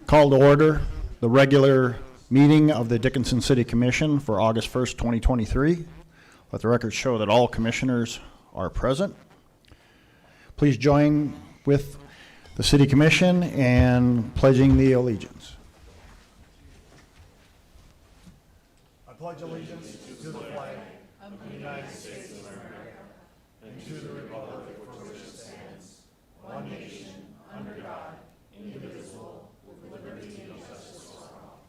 Call to order the regular meeting of the Dickinson City Commission for August 1st, 2023. Let the record show that all commissioners are present. Please join with the City Commission in pledging the allegiance. I pledge allegiance to the flag of the United States of America and to the republic for which it stands, one nation, under God, indivisible, with liberty and justice for all.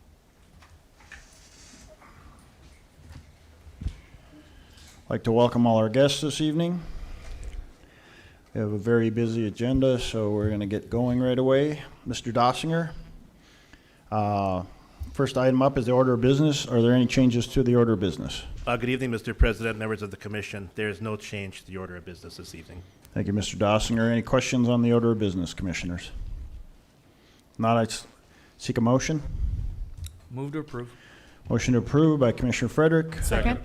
I'd like to welcome all our guests this evening. We have a very busy agenda, so we're going to get going right away. Mr. Dossinger, first item up is the order of business. Are there any changes to the order of business? Good evening, Mr. President, members of the Commission. There is no change to the order of business this evening. Thank you, Mr. Dossinger. Any questions on the order of business, commissioners? If not, I seek a motion. Move to approve. Motion to approve by Commissioner Frederick. Second.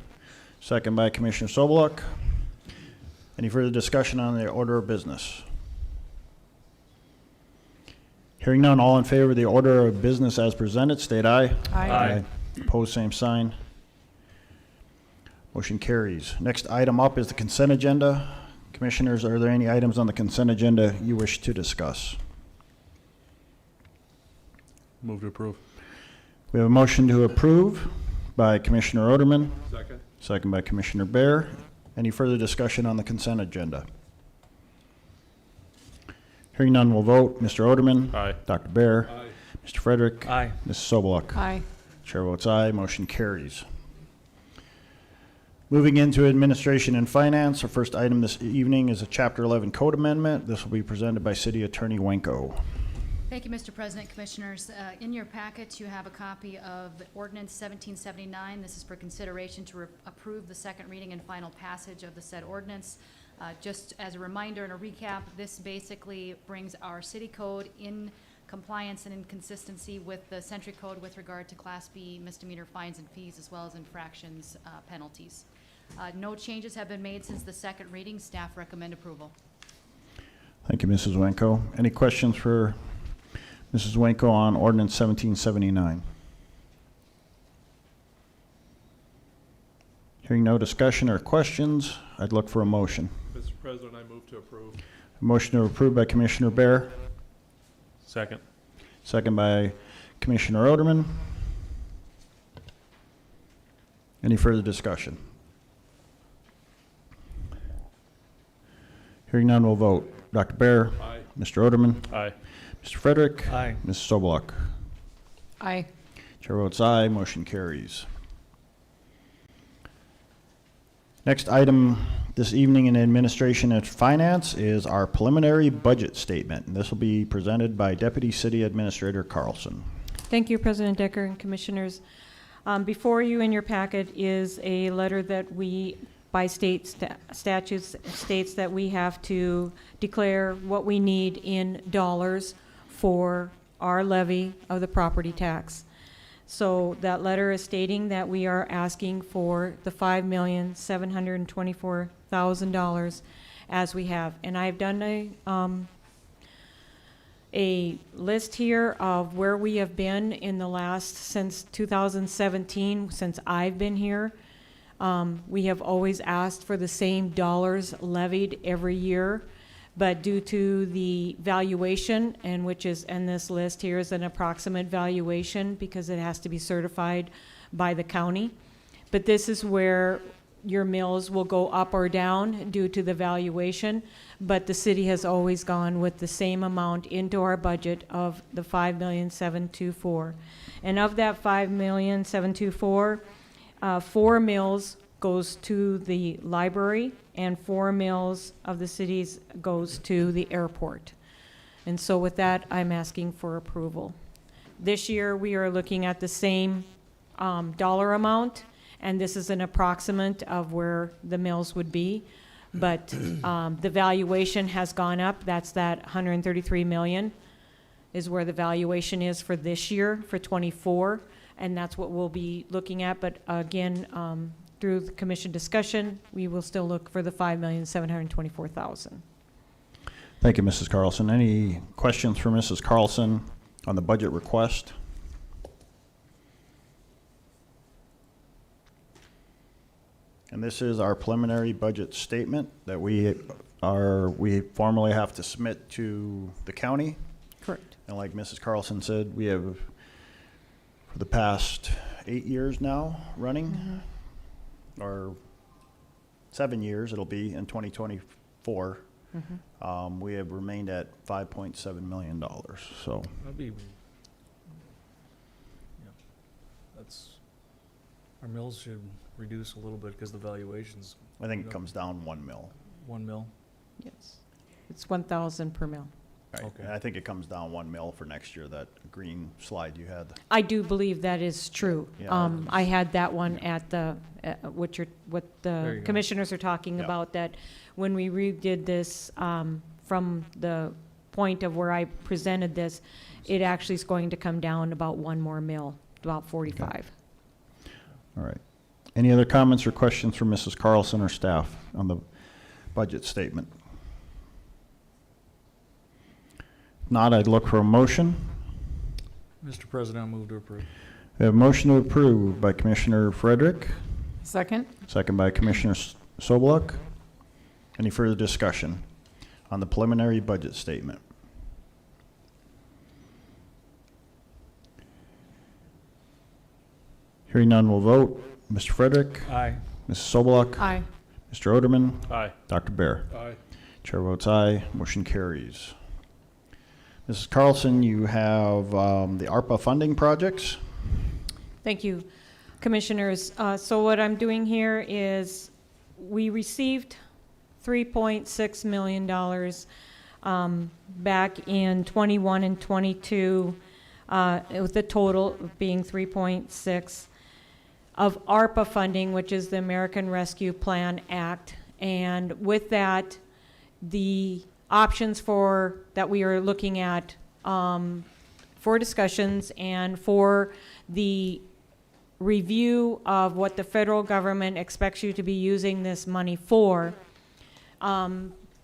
Second by Commissioner Sobeluk. Any further discussion on the order of business? Hearing none, all in favor of the order of business as presented, state aye. Aye. Opposed, same sign. Motion carries. Next item up is the consent agenda. Commissioners, are there any items on the consent agenda you wish to discuss? Move to approve. We have a motion to approve by Commissioner Oderman. Second. Second by Commissioner Bear. Any further discussion on the consent agenda? Hearing none, we'll vote. Mr. Oderman. Aye. Dr. Bear. Aye. Mr. Frederick. Aye. Mrs. Sobeluk. Aye. Chair votes aye. Motion carries. Moving into administration and finance, our first item this evening is a Chapter 11 code amendment. This will be presented by City Attorney Wenko. Thank you, Mr. President, Commissioners. In your packet, you have a copy of Ordinance 1779. This is for consideration to approve the second reading and final passage of the said ordinance. Just as a reminder and a recap, this basically brings our city code in compliance and in consistency with the Century Code with regard to Class B misdemeanor fines and fees, as well as infractions penalties. No changes have been made since the second reading. Staff recommend approval. Thank you, Mrs. Wenko. Any questions for Mrs. Wenko on Ordinance 1779? Hearing no discussion or questions, I'd look for a motion. Mr. President, I move to approve. A motion to approve by Commissioner Bear, Second. second by Commissioner Oderman. Any further discussion? Hearing none, we'll vote. Dr. Bear. Aye. Mr. Oderman. Aye. Mr. Frederick. Aye. Mrs. Sobeluk. Aye. Chair votes aye. Motion carries. Next item this evening in administration and finance is our preliminary budget statement. And this will be presented by Deputy City Administrator Carlson. Thank you, President Decker and Commissioners. Before you in your packet is a letter that we, by state statutes, states that we have to declare what we need in dollars for our levy of the property tax. So that letter is stating that we are asking for the $5,724,000 as we have. And I've done a list here of where we have been in the last, since 2017, since I've been here. We have always asked for the same dollars levied every year, but due to the valuation, and which is, and this list here is an approximate valuation because it has to be certified by the county. But this is where your mills will go up or down due to the valuation, but the city has always gone with the same amount into our budget of the $5,724,000. And of that $5,724,000, 4 mills goes to the library and 4 mills of the cities goes to the airport. And so with that, I'm asking for approval. This year, we are looking at the same dollar amount, and this is an approximate of where the mills would be. But the valuation has gone up. That's that 133 million is where the valuation is for this year, for 24. And that's what we'll be looking at. But again, through the commission discussion, we will still look for the $5,724,000. Thank you, Mrs. Carlson. Any questions for Mrs. Carlson on the budget request. And this is our preliminary budget statement that we formally have to submit to the county. Correct. And like Mrs. Carlson said, we have, for the past 8 years now running, or 7 years it'll be in 2024, we have remained at $5.7 million. So That'd be, yeah, that's, our mills should reduce a little bit because the valuation's I think it comes down 1 mil. 1 mil. Yes. It's 1,000 per mill. Right. Okay. And I think it comes down 1 mil for next year, that green slide you had. I do believe that is true. Yeah. I had that one at the, what There the you go. commissioners are talking Yeah. about, that when we redid this, from the point of where I presented this, it actually is going to come down about 1 more mil, about 45. All right. Any other comments or questions from Mrs. Carlson or staff on the budget statement? If not, I'd look for a motion. Mr. President, I move to approve. We have a motion to approve by Commissioner Frederick, Second? second by Commissioner Sobeluk. Any further discussion on the preliminary budget statement? Hearing none, we'll vote. Mr. Frederick, Aye. Mrs. Sobeluk, Aye. Mr. Oderman, Aye. Dr. Bear. Aye. Chair votes aye, motion carries. Mrs. Carlson, you have the ARPA funding projects. Thank you, Commissioners. So what I'm doing here is, we received $3.6 million back in 21 and 22, with the total being 3.6 of ARPA funding, which is the American Rescue Plan Act. And with that, the options that we are looking at for discussions and for the review of what the federal government expects you to be using this money for.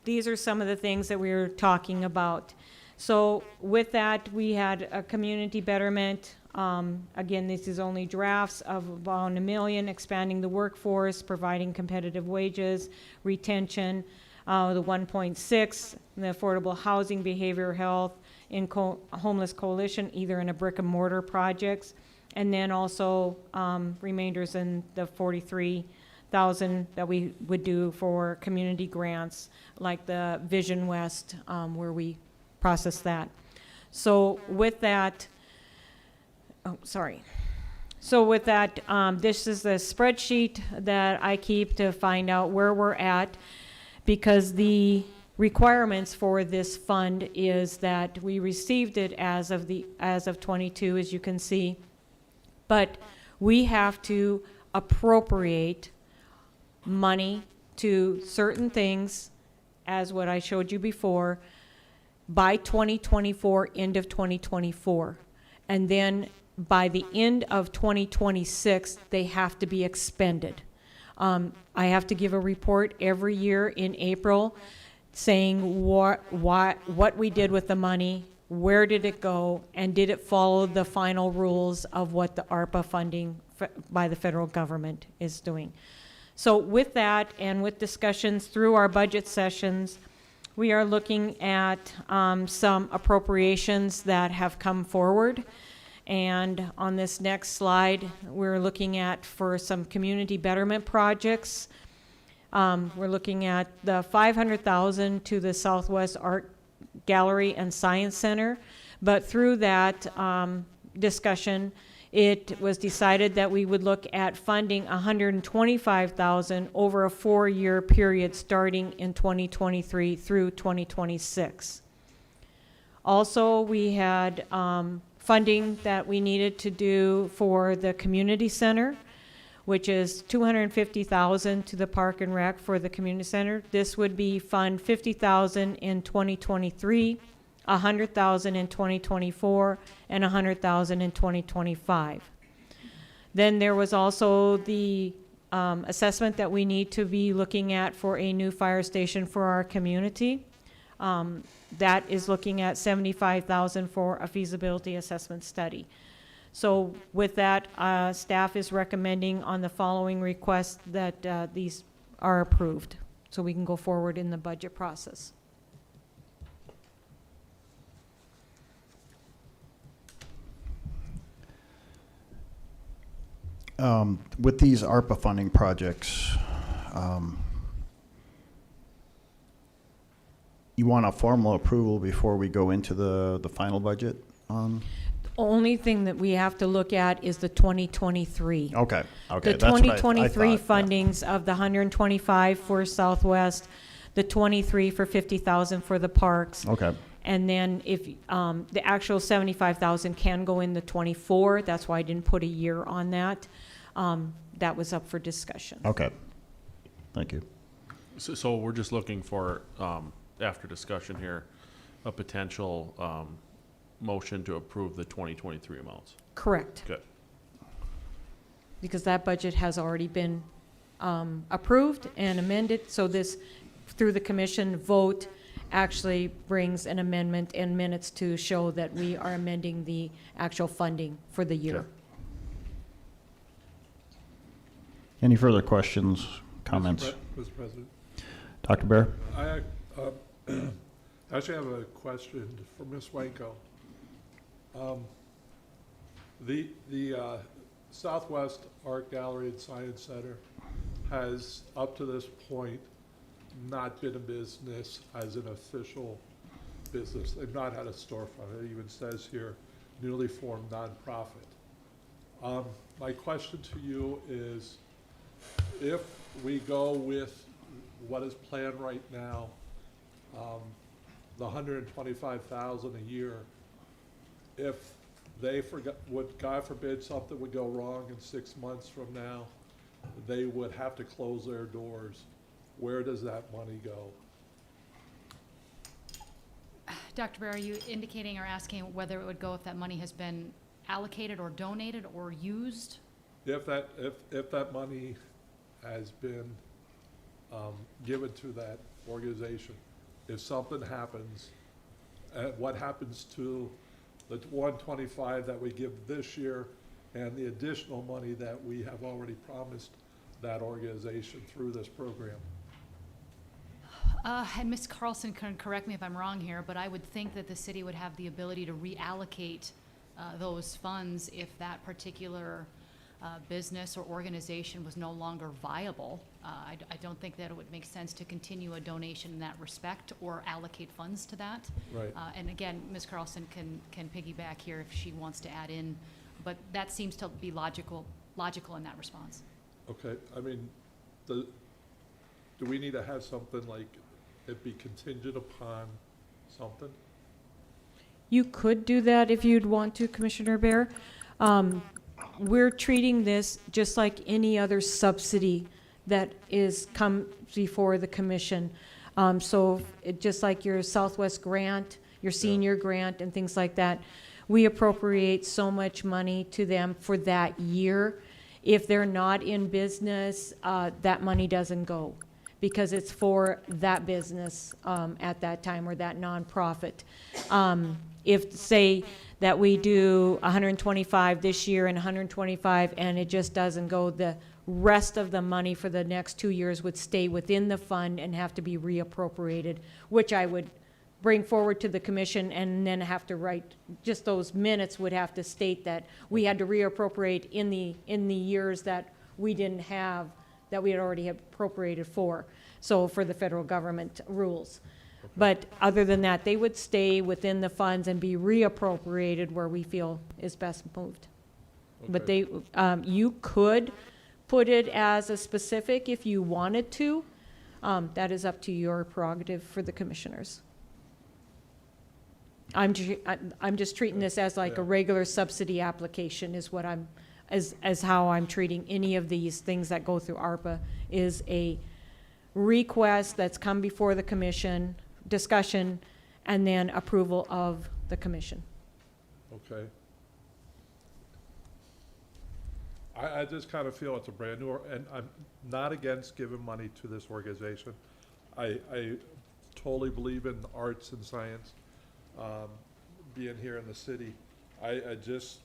These are some of the things that we were talking about. So with that, we had a community betterment. Again, this is only drafts of about $1 million, expanding the workforce, providing competitive wages, retention, the 1.6, the affordable housing, behavioral health, in homeless coalition, either in a brick and mortar projects, and then also remainders in the 43,000 that we would do for community grants, like the Vision West, where we process that. So with that, So with that, this is the spreadsheet that I keep to find out where we're at, because the requirements for this fund is that we received it as of 22, as you can see, but we have to appropriate money to certain things, as what I showed you before, by 2024, end of 2024. And then by the end of 2026, they have to be expended. I have to give a report every year in April saying what we did with the money, where did it go, and did it follow the final rules of what the ARPA funding by the federal government is doing. So with that, and with discussions through our budget sessions, we are looking at some appropriations that have come forward. And on this next slide, we're looking at for some community betterment projects. We're looking at the $500,000 to the Southwest Art Gallery and Science Center. But through that discussion, it was decided that we would look at funding $125,000 over a 4-year period starting in 2023 through 2026. Also, we had funding that we needed to do for the community center, which is $250,000 to the Park and Rec for the community center. This would be fund $50,000 in 2023, $100,000 in 2024, and $100,000 in 2025. Then there was also the assessment that we need to be looking at for a new fire station for our community. That is looking at $75,000 for a feasibility assessment study. So with that, staff is recommending on the following requests that these are approved, so we can go forward in the budget process. With these ARPA funding projects, you want a formal approval before we go into the final budget on? Only thing that we have to look at is the 2023. Okay, okay. The that's what I 2023 thought, yeah. fundings of the 125 for Southwest, the 23 for 50,000 for the parks. Okay, And then if, the actual 75,000 can go in the 24, that's why I didn't put a year on that. That was up for discussion. okay. Thank you. So we're just looking for, after discussion here, a potential motion to approve the 2023 amounts. Correct, Good. because that budget has already been approved and amended, so this, through the commission vote, actually brings an amendment and minutes to show that we are amending the actual funding for the year. Okay. Any further questions, comments? Mr. President, Dr. Bear? I actually have a question for Ms. Wanko. The Southwest Art Gallery and Science Center has, up to this point, not been a business as an official business. They've not had a storefront. It even says here, newly formed nonprofit. My question to you is, if we go with what is planned right now, the $125,000 a year, if they forgot, would, God forbid, something would go wrong in 6 months from now, they would have to close their doors. Where does that money go? Dr. Bear, are you indicating or asking whether it would go if that money has been allocated or donated or used? If that money has been given to that organization, if something happens, what happens to the 125 that we give this year and the additional money that we have already promised that organization through this program? And Ms. Carlson can correct me if I'm wrong here, but I would think that the city would have the ability to reallocate those funds if that particular business or organization was no longer viable. I don't think that it would make sense to continue a donation in that respect or allocate funds to that. Right. And again, Ms. Carlson can piggyback here if she wants to add in, but that seems to be logical in that response. Okay, I mean, do we need to have something like it be contingent upon something? You could do that if you'd want to, Commissioner Bear. We're treating this just like any other subsidy that is come before the commission. So just like your Southwest grant, your senior grant and things like that, we appropriate so much money to them for that year. If they're not in business, that money doesn't go because it's for that business at that time or that nonprofit. If, say, that we do 125 this year and 125 and it just doesn't go, the rest of the money for the next 2 years would stay within the fund and have to be reappropriated, which I would bring forward to the commission and then have to write, just those minutes would have to state that we had to reappropriate in the years that we didn't have, that we had already appropriated for, so for the federal government rules. But other than that, they would stay within the funds and be reappropriated where we feel is best moved. But Okay. they, you could put it as a specific if you wanted to. That is up to your prerogative for the commissioners. I'm just treating this as like a Yeah. regular subsidy application is what as how I'm treating any of these things that go through ARPA, is a request that's come before the commission, discussion, and then approval of the commission. Okay. I just kind of feel it's a brand new, and I'm not against giving money to this organization. I totally believe in arts and science, being here in the city. I just,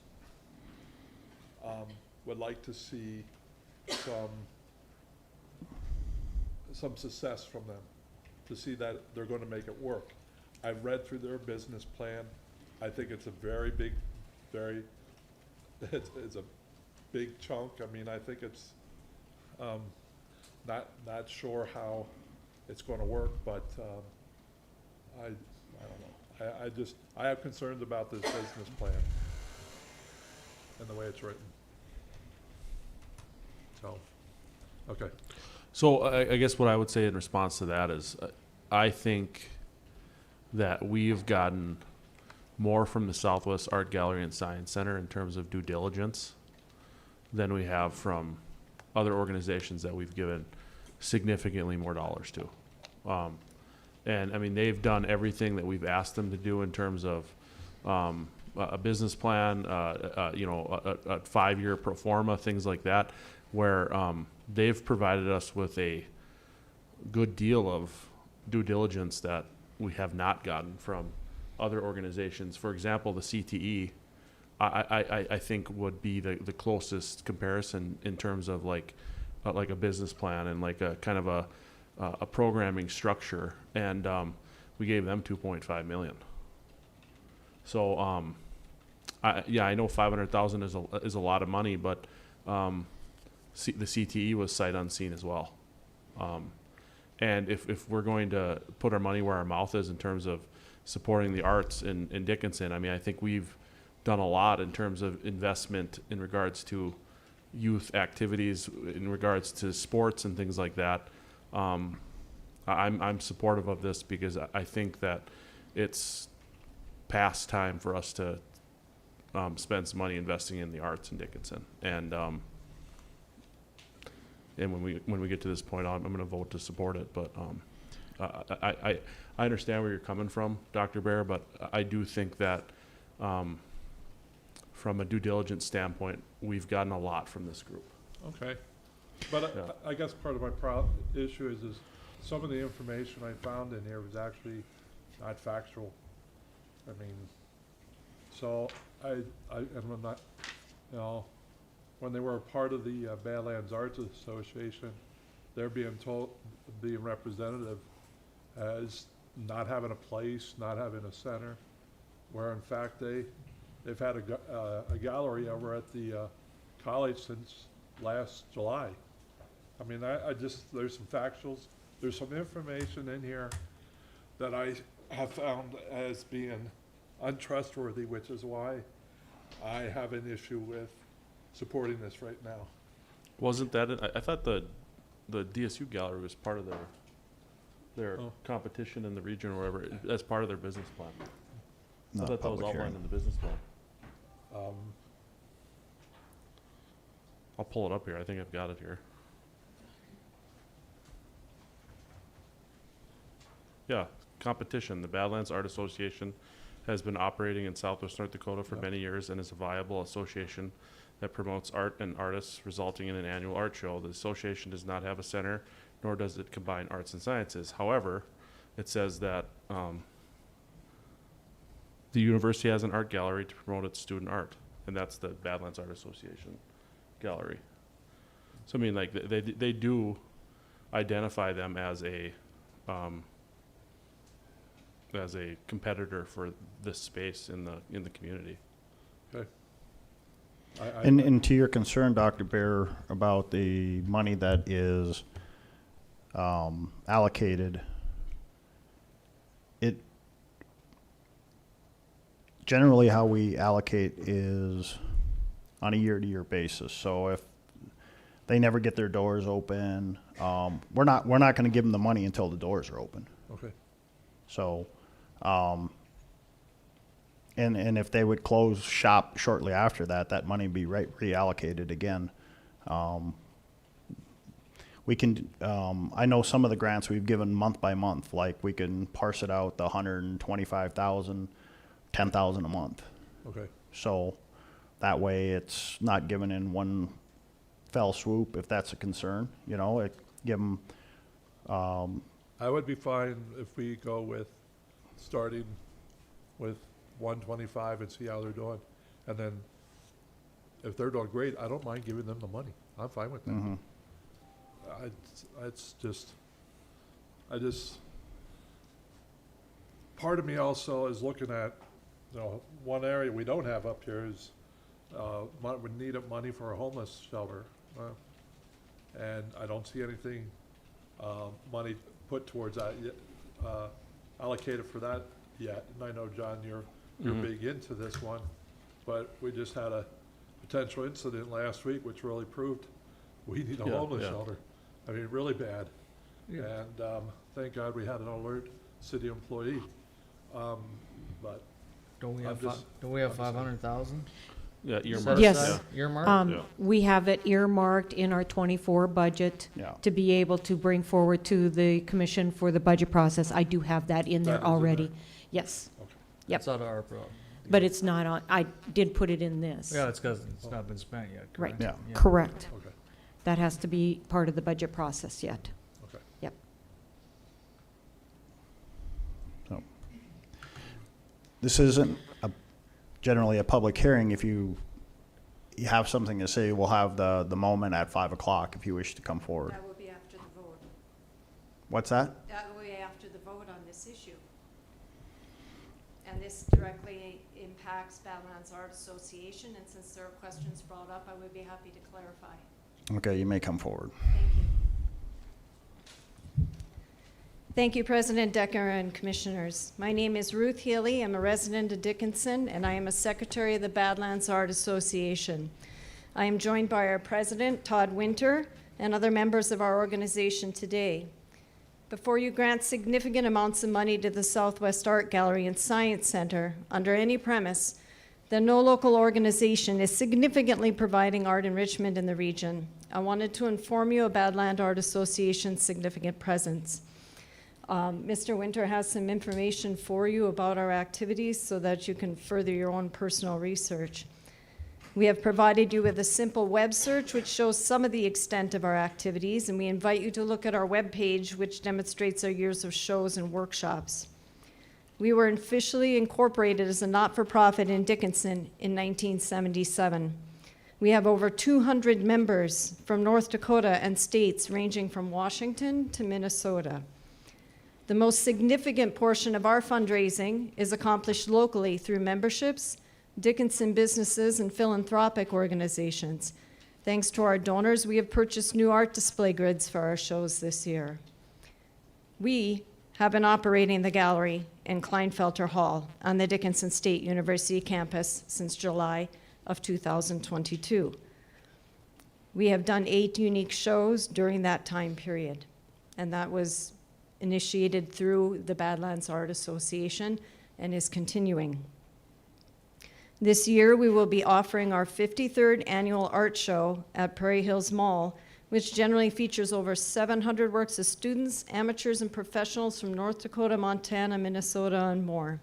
would like to see some success from them, to see that they're gonna make it work. I've read through their business plan. I think it's a very big, it's a big chunk. I mean, I think it's, not sure how it's gonna work, but, I don't know. I have concerns about this business plan and the way it's written. So, okay. So I guess what I would say in response to that is, I think that we've gotten more from the Southwest Art Gallery and Science Center in terms of due diligence than we have from other organizations that we've given significantly more dollars to. And I mean, they've done everything that we've asked them to do in terms of a business plan, you know, a 5-year pro forma, things like that, where they've provided us with a good deal of due diligence that we have not gotten from other organizations. For example, the CTE, I think would be the closest comparison in terms of like a business plan and like a kind of a programming structure. And we gave them 2.5 million. So I know 500,000 is a lot of money, but the CTE was sight unseen as well. And if we're going to put our money where our mouth is in terms of supporting the arts in Dickinson, I mean, I think we've done a lot in terms of investment in regards to youth activities, in regards to sports and things like that. I'm supportive of this because I think that it's past time for us to spend some money investing in the arts in Dickinson. And when we get to this point, I'm going to vote to support it. But I understand where you're coming from, Dr. Bear, but I do think that from a due diligence standpoint, we've gotten a lot from this group. Okay. But Yeah. I guess part of my issue is some of the information I found in here was actually not factual. I mean, so I'm not, you know, when they were a part of the Badlands Arts Association, they're being representative as not having a place, not having a center, where in fact they've had a gallery over at the college since last July. I mean, there's some factuals, there's some information in here that I have found as being untrustworthy, which is why I have an issue with supporting this right now. Wasn't that I thought the DSU gallery was part of their Oh. competition in the region or whatever, as part of their business plan. I Not a thought that was public outlined hearing. in the business plan. Um, I'll pull it up here. I think I've got it here. Yeah, competition. The Badlands Art Association has been operating in Southwest North Dakota for Yeah. many years and is a viable association that promotes art and artists, resulting in an annual art show. The association does not have a center, nor does it combine arts and sciences. However, it says that the university has an art gallery to promote its student art, and that's the Badlands Art Association gallery. So I mean, like they do identify them as a competitor for this space in the community. okay. And to your concern, Dr. Bear, about the money that is allocated, generally how we allocate is on a year-to-year basis. So if they never get their doors open, we're not going to give them the money until the doors are open. Okay, So, and if they would close shop shortly after that, that money would be reallocated again. We can, I know some of the grants we've given month by month, like we can parse it out, the 125,000, 10,000 a month. okay. So that way it's not given in one fell swoop, if that's a concern, you know, give them, I I would be fine if we go with starting with 125 and see how they're doing. And then if they're doing great, I don't mind giving them the money. I'm fine with that. Mhm. It's just, part of me also is looking at, one area we don't have up here is, we need money for a homeless shelter. And I don't see anything, money put towards that yet, allocated for that yet. And I know, John, you're Mhm. big into this one, but we just had a potential incident last week which really proved we need a Yeah, homeless yeah. shelter. I mean, really bad. Yeah. And thank God we had an alert city employee. But Don't we I'm have, just- don't we have I'm just saying. 500,000? Yeah, set earmarked, Yes. aside? yeah. Earmarked? Yeah. We have it earmarked in our '24 budget Yeah. to be able to bring forward to the commission for the budget process. I do have that in That there is in already. there. Yes, It's out of ARPA. but it's not on, I did put it in this. Yeah, it's because it's not been spent yet, Right. correct? Yeah. Correct. okay, That has to be part of the budget process yet. okay. This isn't generally a public hearing. If you have something to say, we'll have the moment at 5 o'clock if you wish to come forward. That will be after the vote. What's that? That will be after the vote on this issue. And this directly impacts Badlands Art Association, and since there are questions brought up, I would be happy to clarify. Okay, you may come forward. Thank you. Thank you, President Decker and Commissioners. My name is Ruth Healy. I'm a resident of Dickinson, and I am a secretary of the Badlands Art Association. I am joined by our president, Todd Winter, and other members of our organization today. Before you grant significant amounts of money to the Southwest Art Gallery and Science Center under any premise, then no local organization is significantly providing art enrichment in the region. I wanted to inform you of Badland Art Association's significant presence. Mr. Winter has some information for you about our activities so that you can further your own personal research. We have provided you with a simple web search which shows some of the extent of our activities, and we invite you to look at our webpage, which demonstrates our years of shows and workshops. We were officially incorporated as a not-for-profit in Dickinson in 1977. We have over 200 members from North Dakota and states ranging from Washington to Minnesota. The most significant portion of our fundraising is accomplished locally through memberships, Dickinson businesses, and philanthropic organizations. Thanks to our donors, we have purchased new art display grids for our shows this year. We have been operating the gallery in Kleinfelter Hall on the Dickinson State University campus since July of 2022. We have done 8 unique shows during that time period, and that was initiated through the Badlands Art Association and is continuing. This year, we will be offering our 53rd annual art show at Prairie Hills Mall, which generally features over 700 works of students, amateurs, and professionals from North Dakota, Montana, Minnesota, and more.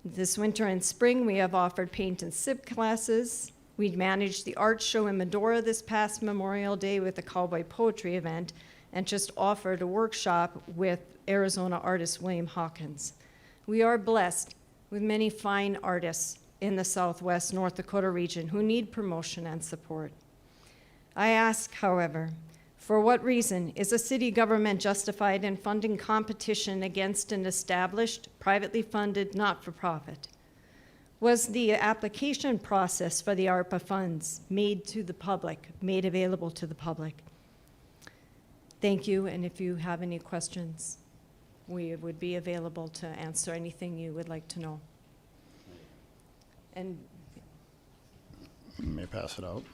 This winter and spring, we have offered paint and sip classes. We managed the art show in Medora this past Memorial Day with a cowboy poetry event, and just offered a workshop with Arizona artist William Hawkins. We are blessed with many fine artists in the Southwest North Dakota region who need promotion and support. I ask, however, for what reason is a city government justified in funding competition against an established, privately funded not-for-profit? Was the application process for the ARPA funds made available to the public? Thank you, and if you have any questions, we would be available to answer anything you would like to know. And You may pass it out.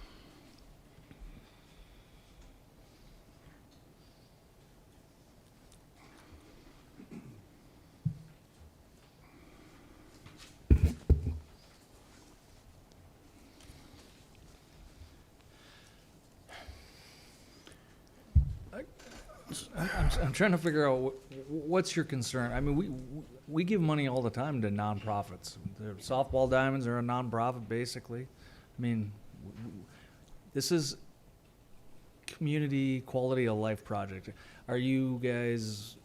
I'm trying to figure out what's your concern. I mean, we give money all the time to nonprofits. The Softball Diamonds are a nonprofit, basically. I mean, this is community quality of life project. Are you guys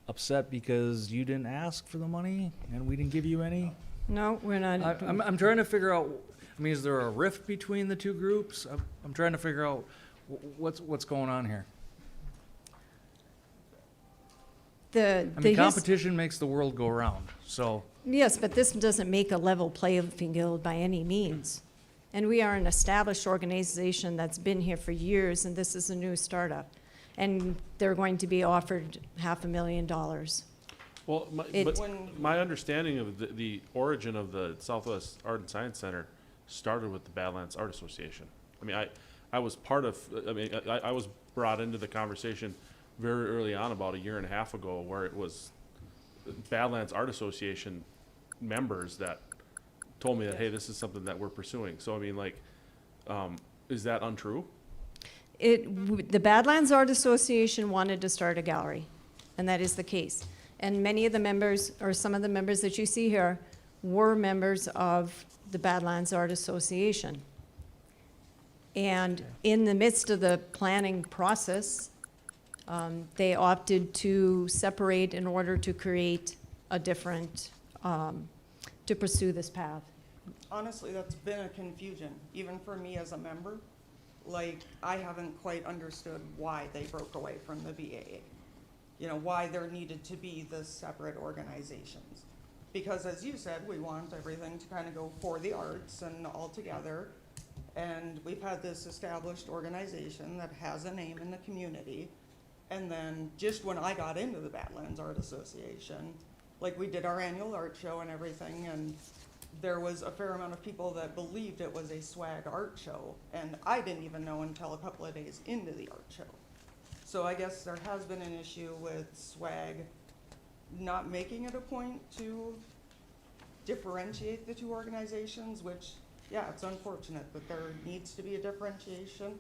upset because you didn't ask for the money and we didn't give you any? No, we're not. I'm trying to figure out, I mean, is there a rift between the two groups? I'm trying to figure out what's going on here. I mean, competition makes the world go round, so. Yes, but this doesn't make a level playing field by any means. And we are an established organization that's been here for years, and this is a new startup. And they're going to be offered $500,000. Well, It- but my understanding of the origin of the Southwest Art and Science Center started with the Badlands Art Association. I mean, I was part of, I was brought into the conversation very early on, about a year and a half ago, where it was Badlands Art Association members that told me that, hey, this is something that we're pursuing. So, I mean, like, is that untrue? The Badlands Art Association wanted to start a gallery, and that is the case. And many of the members, or some of the members that you see here, were members of the Badlands Art Association. And in the midst of the planning process, they opted to separate in order to create a different, to pursue this path. Honestly, that's been a confusion, even for me as a member. Like, I haven't quite understood why they broke away from the BAA. You know, why there needed to be the separate organizations. Because as you said, we want everything to kind of go for the arts and all together. And we've had this established organization that has a name in the community. And then just when I got into the Badlands Art Association, like, we did our annual art show and everything, and there was a fair amount of people that believed it was a swag art show, and I didn't even know until a couple of days into the art show. So I guess there has been an issue with swag not making it a point to differentiate the two organizations, which, yeah, it's unfortunate that there needs to be a differentiation,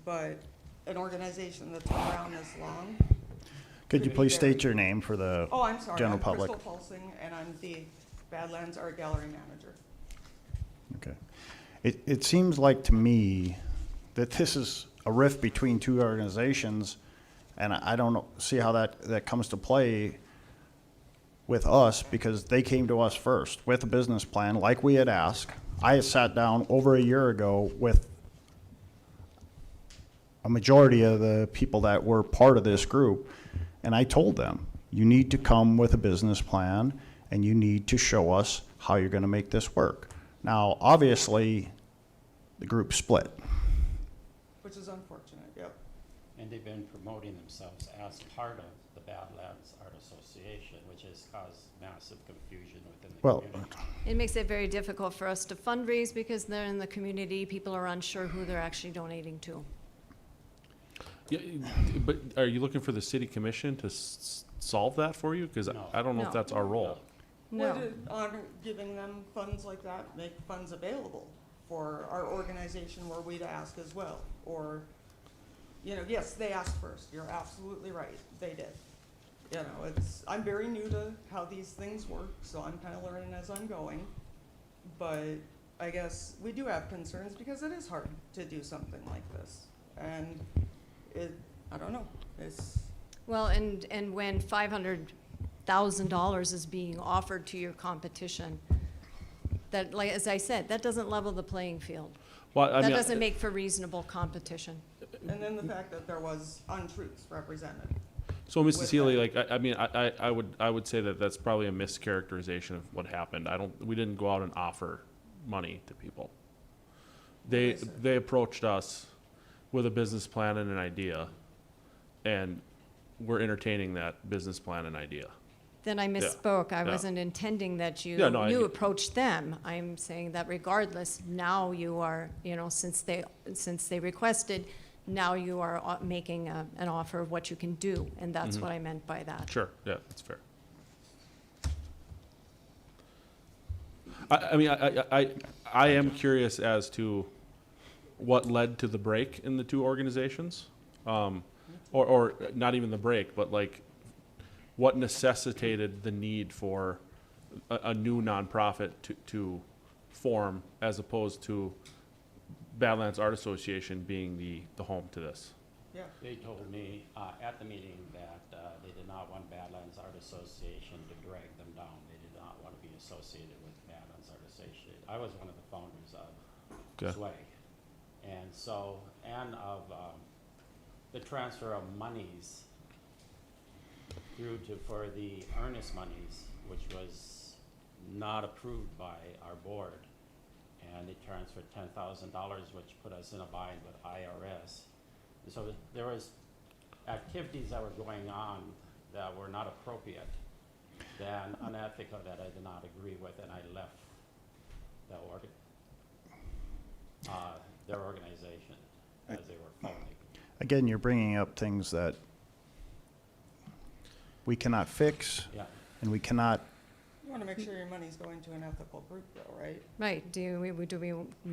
but an organization that's been around this long. Could you please state your name for the Oh, I'm sorry, general I'm public? Crystal Pulsing, and I'm the Badlands Art Gallery Manager. Okay. It seems like to me that this is a rift between two organizations, and I don't see how that comes to play with us, because they came to us first with a business plan like we had asked. I had sat down over a year ago with a majority of the people that were part of this group, and I told them, you need to come with a business plan and you need to show us how you're going to make this work. Now, obviously, the group split. Which is unfortunate, yep. And they've been promoting themselves as part of the Badlands Art Association, which has caused massive confusion within the Well, community. It makes it very difficult for us to fundraise because they're in the community, people are unsure who they're actually donating to. Yeah, but are you looking for the city commission to solve that for you? Because No. I don't know if No. that's our role. No. Would it honor giving them funds like that, make funds available for our organization where we'd ask as well? Or, you know, yes, they asked first, you're absolutely right, they did. You know, I'm very new to how these things work, so I'm kind of learning as I'm going. But I guess we do have concerns because it is hard to do something like this. And I don't know, Well, and when $500,000 is being offered to your competition, that, like, as I said, that doesn't level the playing field. Well, I That mean, doesn't make for reasonable competition. and then the fact that there was untruths represented. so Mrs. with Healy, that. like, I mean, I would say that that's probably a mischaracterization of what happened. We didn't go out and offer money to people. What is it? They approached us with a business plan and an idea, and we're entertaining that business plan and idea. Then I misspoke. I yeah. wasn't intending that Yeah, no, you approached them. I'm saying that regardless, now you are, you know, since they requested, now you are making an offer of what you can do, and that's what I meant by that. Sure, yeah, that's fair. I mean, I am curious as to what led to the break in the two organizations. Or not even the break, but like what necessitated the need for a new nonprofit to form, as opposed to Badlands Art Association being the home to this? Yeah. They told me at the meeting that they did not want Badlands Art Association to drag them down. They did not want to be associated with Badlands Art Association. I was one of the founders of Okay. SWAG. And so, and of the transfer of monies through to, for the earnest monies, which was not approved by our board. And they transferred $10,000, which put us in a bind with IRS. And so there was activities that were going on that were not appropriate, then unethical, that I did not agree with, and I left the their organization as they were founding. Again, you're bringing up things that we cannot fix, Yeah. and we cannot, You want to make sure your money's going to an ethical group though, right? Right, you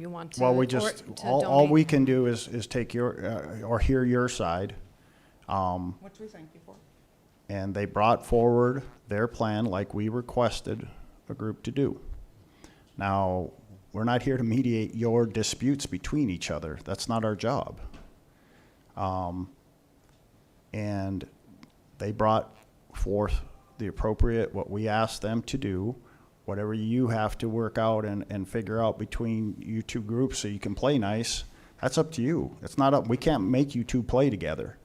want to? well, we or just, to all donate? we can do is take your, or hear your side. Which we thank you for. And they brought forward their plan like we requested a group to do. Now, we're not here to mediate your disputes between each other. That's not our job. And they brought forth the appropriate, what we asked them to do, whatever you have to work out and figure out between you two groups so you can play nice, that's up to you. It's not up, we can't make you two play together.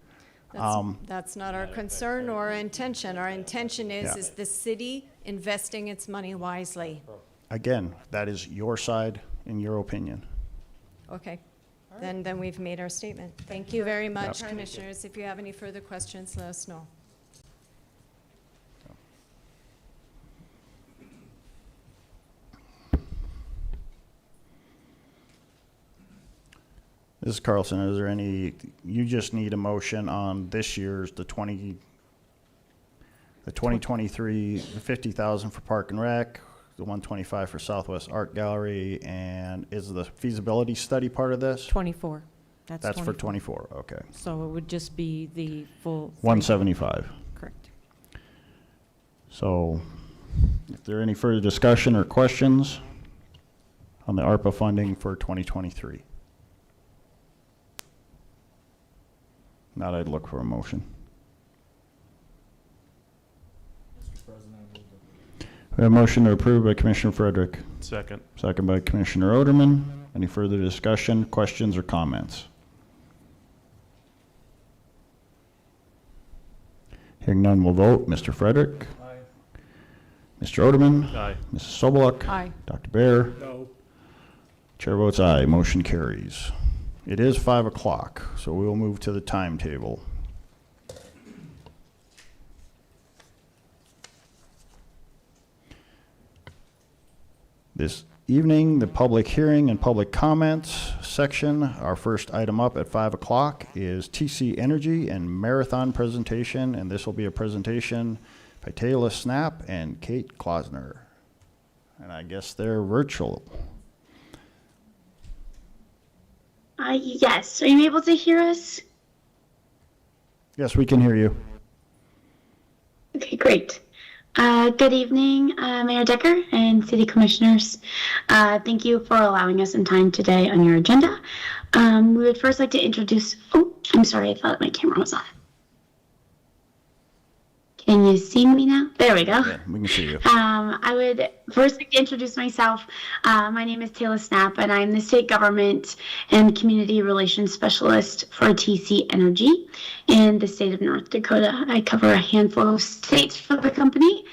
That's not our concern or our intention. Our intention Yeah. is the city investing its money wisely. Again, that is your side and your opinion. Okay, then we've made our statement. Thank you very much, Commissioners. If you have any further questions, let us know. Mrs. Carlson, is there any, you just need a motion on this year's, the 2023, the 50,000 for Park and Rec, the 125 for Southwest Art Gallery, and is the feasibility study part of this? 24. That's for 24, okay. So it would just be the full. 175. Correct. So, if there are any further discussion or questions on the ARPA funding for 2023? Not, I'd look for a motion. We have a motion to approve by Commissioner Frederick, Second. second by Commissioner Oderman. Any further discussion, questions, or comments? Hearing none, we'll vote. Mr. Frederick? Aye. Mr. Oderman? Aye. Mrs. Sobeluk? Aye. Dr. Bear? No. Chair votes aye, motion carries. It is 5 o'clock, so we will move to the timetable. This evening, the public hearing and public comments section. Our first item up at 5 o'clock is TC Energy and Marathon presentation, and this will be a presentation by Taylor Snap and Kate Klosner. And I guess they're virtual. Yes. Are you able to hear us? Yes, we can hear you. Okay, great. Good evening, Mayor Decker and City Commissioners. Thank you for allowing us some time today on your agenda. We would first like to introduce, oh, I'm sorry, I thought my camera was on. Can you see me now? There we go. Yeah, we can see you. I would first like to introduce myself. My name is Taylor Snap, and I'm the State Government and Community Relations Specialist for TC Energy in the state of North Dakota. I cover a handful of states for the company.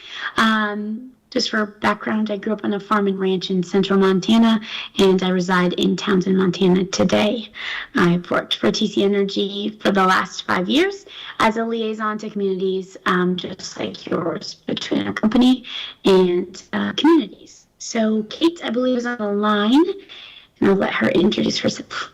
Just for background, I grew up on a farm and ranch in central Montana, and I reside in Townsend, Montana today. I've worked for TC Energy for the last 5 years as a liaison to communities, just like yours, between our company and communities. So Kate, I believe, is on the line, and I'll let her introduce herself.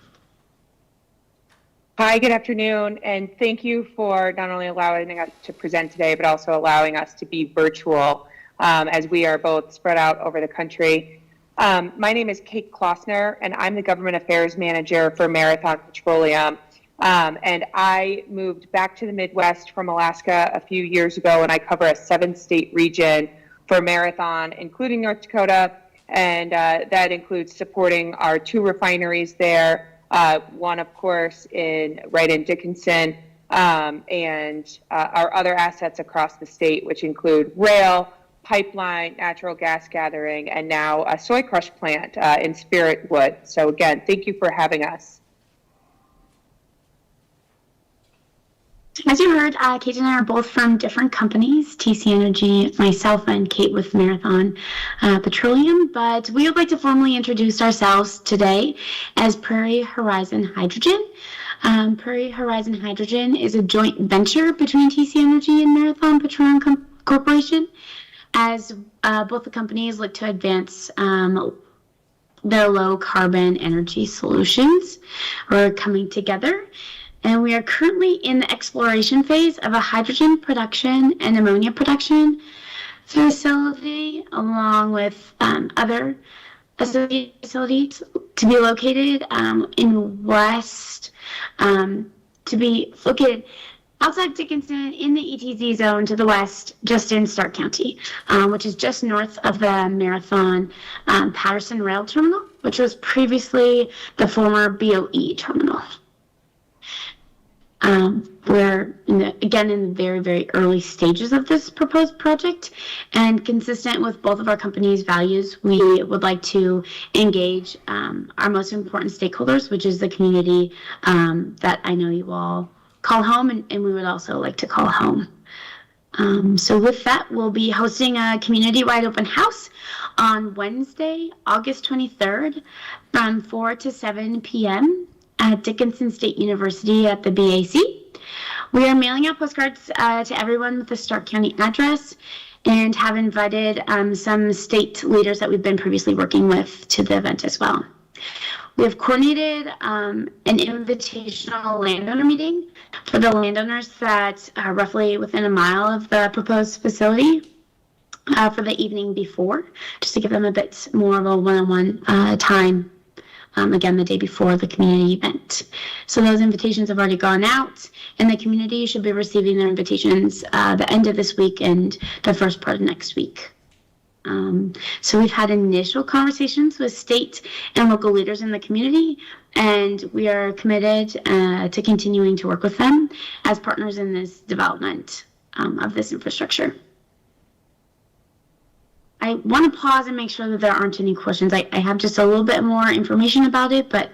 Hi, good afternoon, and thank you for not only allowing us to present today, but also allowing us to be virtual as we are both spread out over the country. My name is Kate Klosner, and I'm the Government Affairs Manager for Marathon Petroleum. And I moved back to the Midwest from Alaska a few years ago, and I cover a 7-state region for Marathon, including North Dakota, and that includes supporting our 2 refineries there, One, of course, right in Dickinson, and our other assets across the state, which include rail, pipeline, natural gas gathering, and now a soy crush plant in Spirit Wood. So again, thank you for having us. As you heard, Kate and I are both from different companies, TC Energy, myself, and Kate with Marathon Petroleum, but we would like to formally introduce ourselves today as Prairie Horizon Hydrogen. Prairie Horizon Hydrogen is a joint venture between TC Energy and Marathon Petroleum Corporation, as both the companies look to advance their low carbon energy solutions. We're coming together. And we are currently in the exploration phase of a hydrogen production and ammonia production facility, along with other associated facilities to be located to be located outside Dickinson in the ETZ zone to the west, just in Stark County, which is just north of the Marathon Patterson Rail Terminal, which was previously the former BOE terminal. We're again in the very, very early stages of this proposed project, and consistent with both of our companies' values, we would like to engage our most important stakeholders, which is the community that I know you all call home, and we would also like to call home. So with that, we'll be hosting a community-wide open house on Wednesday, August 23rd from 4 to 7 p.m. at Dickinson State University at the BAC. We are mailing out postcards to everyone with a Stark County address, and have invited some state leaders that we've been previously working with to the event as well. We have coordinated an invitational landowner meeting for the landowners that are roughly within a mile of the proposed facility for the evening before, just to give them a bit more of a one-on-one time. Again, the day before the community event. So those invitations have already gone out, and the community should be receiving their invitations the end of this week and the first part of next week. So we've had initial conversations with state and local leaders in the community, and we are committed to continuing to work with them as partners in this development of this infrastructure. I want to pause and make sure that there aren't any questions. I have just a little bit more information about it, but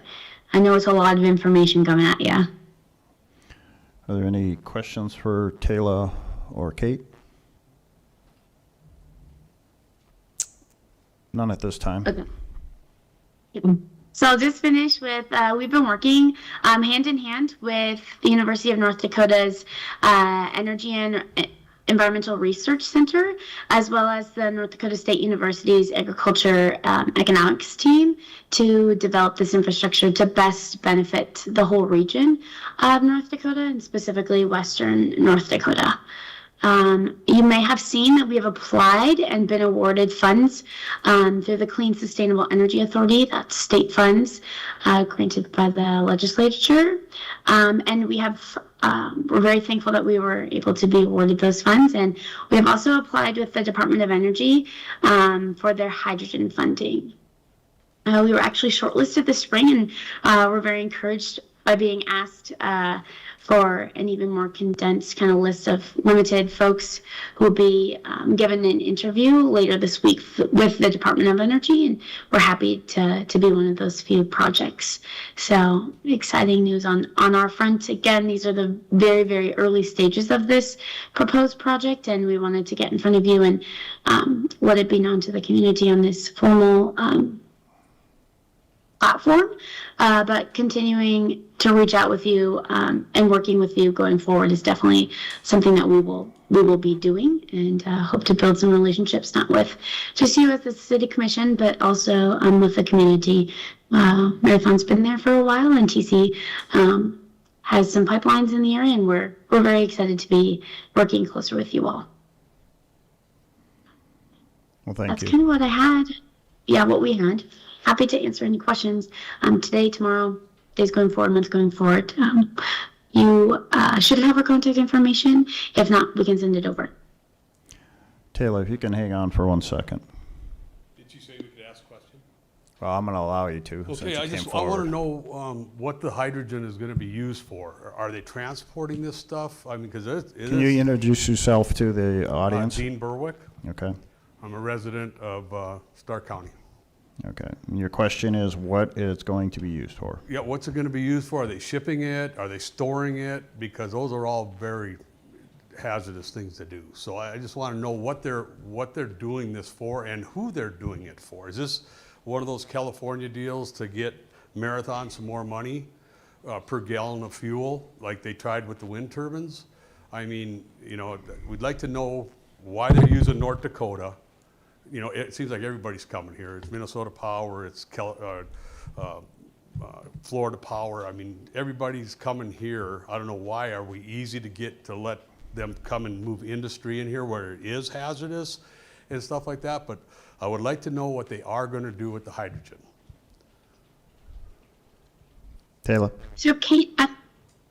I know it's a lot of information coming at you. Are there any questions for Taylor or Kate? None at this time. Okay. So I'll just finish with, we've been working hand in hand with the University of North Dakota's Energy and Environmental Research Center, as well as the North Dakota State University's Agriculture Economics team, to develop this infrastructure to best benefit the whole region of North Dakota, and specifically Western North Dakota. You may have seen that we have applied and been awarded funds through the Clean Sustainable Energy Authority, that's state funds granted by the legislature. And we have, we're very thankful that we were able to be awarded those funds. And we have also applied with the Department of Energy for their hydrogen funding. We were actually shortlisted this spring, and we're very encouraged by being asked for an even more condensed kind of list of limited folks who will be given an interview later this week with the Department of Energy, and we're happy to be one of those few projects. So exciting news on our front. Again, these are the very, very early stages of this proposed project, and we wanted to get in front of you and let it be known to the community on this formal platform, but continuing to reach out with you and working with you going forward is definitely something that we will be doing, and hope to build some relationships, not with just you as the city commission, but also with the community. Marathon's been there for a while, and TC has some pipelines in the area, and we're very excited to be working closer with you all. Well, thank That's you. kind of what I had. Yeah, what we had. Happy to answer any questions today, tomorrow, days going forward, months going forward. You should have our contact information. If not, we can send it over. Taylor, if you can hang on for 1 second. Did you say we could ask questions? Well, I'm going to allow you to, since Okay, you I came want to forward. know what the hydrogen is going to be used for. Are they transporting this stuff? I mean, because it Can you introduce yourself to the audience? Dean Berwick. Okay, I'm a resident of Stark County. okay. And your question is what it's going to be used for? Yeah, what's it going to be used for? Are they shipping it? Are they storing it? Because those are all very hazardous things to do. So I just want to know what they're doing this for and who they're doing it for. Is this one of those California deals to get Marathon some more money per gallon of fuel, like they tried with the wind turbines? I mean, you know, we'd like to know why they're using North Dakota. You know, it seems like everybody's coming here. It's Minnesota Power, it's Florida Power. I mean, everybody's coming here. I don't know why. Are we easy to get to let them come and move industry in here where it is hazardous and stuff like that? But I would like to know what they are going to do with the hydrogen. Taylor? So Kate,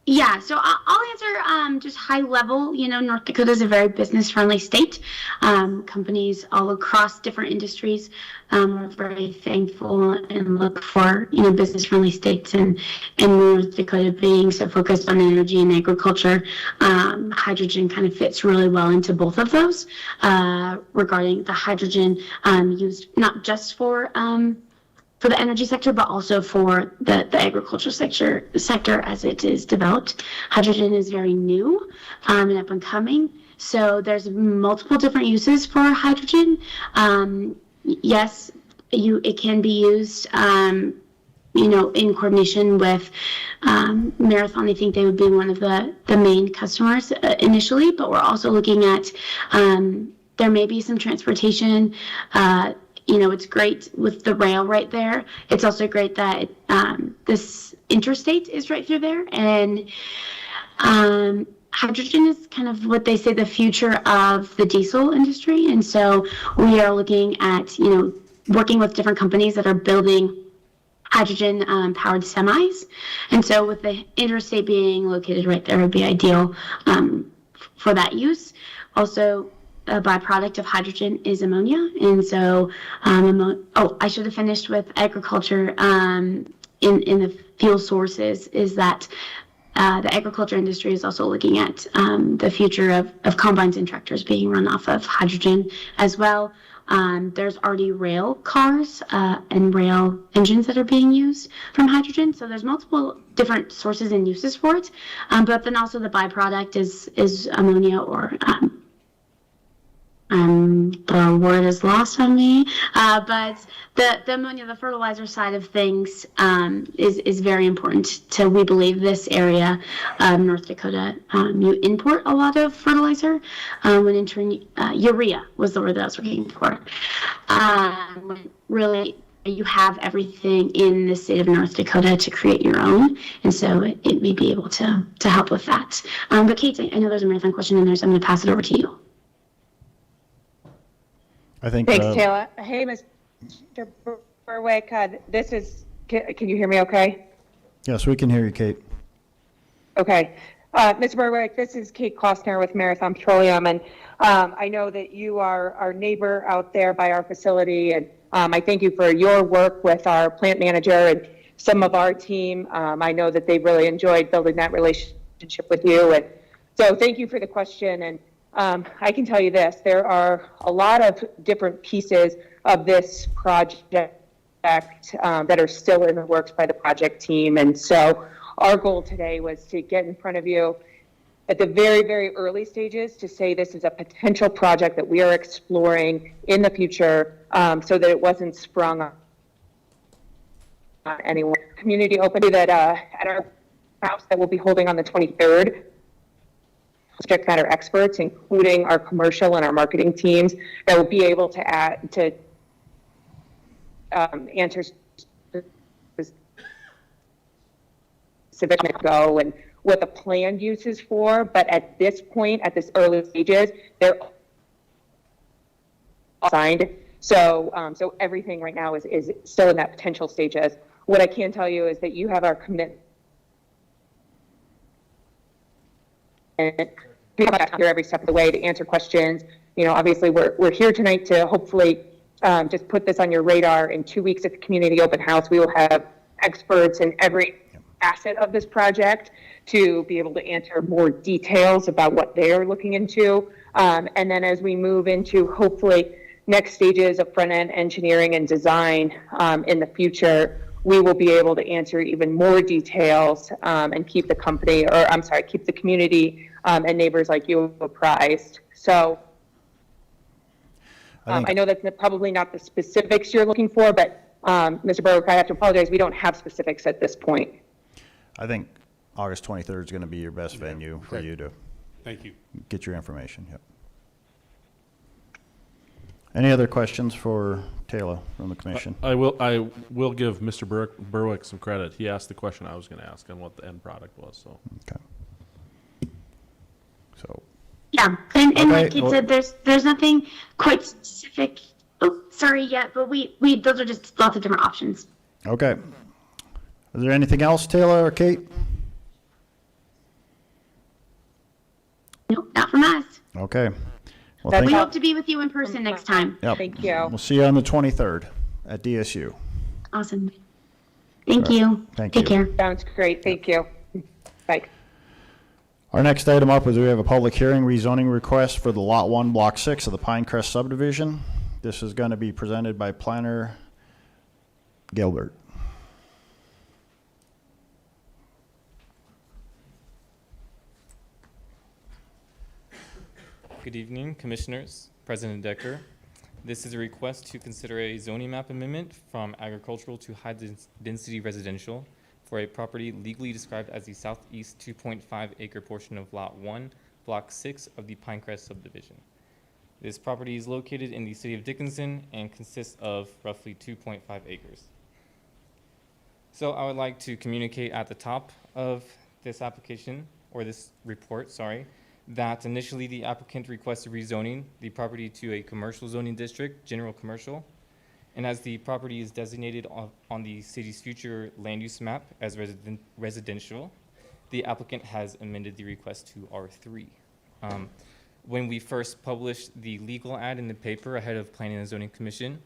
yeah, so I'll answer just high level. You know, North Dakota is a very business friendly state. Companies all across different industries are very thankful and look for, you know, business friendly states, and North Dakota being so focused on energy and agriculture, hydrogen kind of fits really well into both of those. Regarding the hydrogen used not just for the energy sector, but also for the agriculture sector as it is developed. Hydrogen is very new and up and coming. So there's multiple different uses for hydrogen. Yes, it can be used, you know, in coordination with Marathon. I think they would be one of the main customers initially, but we're also looking at, there may be some transportation. You know, it's great with the rail right there. It's also great that this interstate is right through there. And hydrogen is kind of what they say the future of the diesel industry. And so we are looking at, you know, working with different companies that are building hydrogen powered semis. And so with the interstate being located right there, it would be ideal for that use. Also, a byproduct of hydrogen is ammonia. And so, I should have finished with agriculture in the fuel sources, is that the agriculture industry is also looking at the future of combines and tractors being run off of hydrogen as well. There's already rail cars and rail engines that are being used from hydrogen. So there's multiple different sources and uses for it. But then also the byproduct is ammonia, or the word is lost on me, but the ammonia, the fertilizer side of things, is very important to, we believe, this area, North Dakota. You import a lot of fertilizer, when entering, urea was the word that I was looking for. Really, you have everything in the state of North Dakota to create your own, and so it may be able to help with that. But Kate, I know there's a Marathon question in there, so I'm going to pass it over to you. I think. Thanks, Taylor. Hey, Mr. Berwick, this is, can you hear me okay? Yes, we can hear you, Kate. Okay. Mr. Berwick, this is Kate Klosner with Marathon Petroleum, and I know that you are our neighbor out there by our facility, and I thank you for your work with our plant manager and some of our team. I know that they've really enjoyed building that relationship with you, and so thank you for the question. And I can tell you this, there are a lot of different pieces of this project that are still in the works by the project team. And so our goal today was to get in front of you at the very, very early stages to say this is a potential project that we are exploring in the future, so that it wasn't sprung on anyone. Community open that at our house that we'll be holding on the 23rd. Subject matter experts, including our commercial and our marketing teams, that will be able to answer specific go and what the planned use is for. But at this point, at this early stages, they're signed. So everything right now is still in that potential stages. What I can tell you is that you have our commitment. And we have here every step of the way to answer questions. You know, obviously we're here tonight to hopefully just put this on your radar. In 2 weeks at the community open house, we will have experts in every asset of this project to be able to answer more details about what they're looking into. And then as we move into hopefully next stages of front-end engineering and design in the future, we will be able to answer even more details and keep the company, or I'm sorry, keep the community and neighbors like you apprised. So I know that's probably not the specifics you're looking for, but Mr. Berwick, I have to apologize, we don't have specifics at this point. I think August 23rd is going to be your best venue for you to Thank you. get your information. Yep. Any other questions for Taylor from the commission? I will give Mr. Berwick some credit. He asked the question I was going to ask on what the end product was, so. Okay. So, Yeah, and Okay, like you well- said, there's nothing quite specific. Oh, sorry, yet, but we those are just lots of different options. okay. Is there anything else, Taylor or Kate? Nope, not from us. Okay. Well, That's thank, We hope to be with you in person next time. yep. Thank you. We'll see you on the 23rd at DSU. Awesome. Thank you. Thank Take you. care. Sounds great, thank you. Bye. Our next item up is we have a public hearing rezoning request for the Lot 1, Block 6 of the Pinecrest subdivision. This is going to be presented by planner Gilbert. Good evening, Commissioners, President Decker. This is a request to consider a zoning map amendment from agricultural to high-density residential for a property legally described as the southeast 2.5 acre portion of Lot 1, Block 6 of the Pinecrest subdivision. This property is located in the city of Dickinson and consists of roughly 2.5 acres. So I would like to communicate at the top of this application, or this report, sorry, that initially the applicant requested rezoning the property to a commercial zoning district, general commercial. And as the property is designated on the city's future land use map as residential, the applicant has amended the request to R3. When we first published the legal ad in the paper ahead of Planning and Zoning Commission,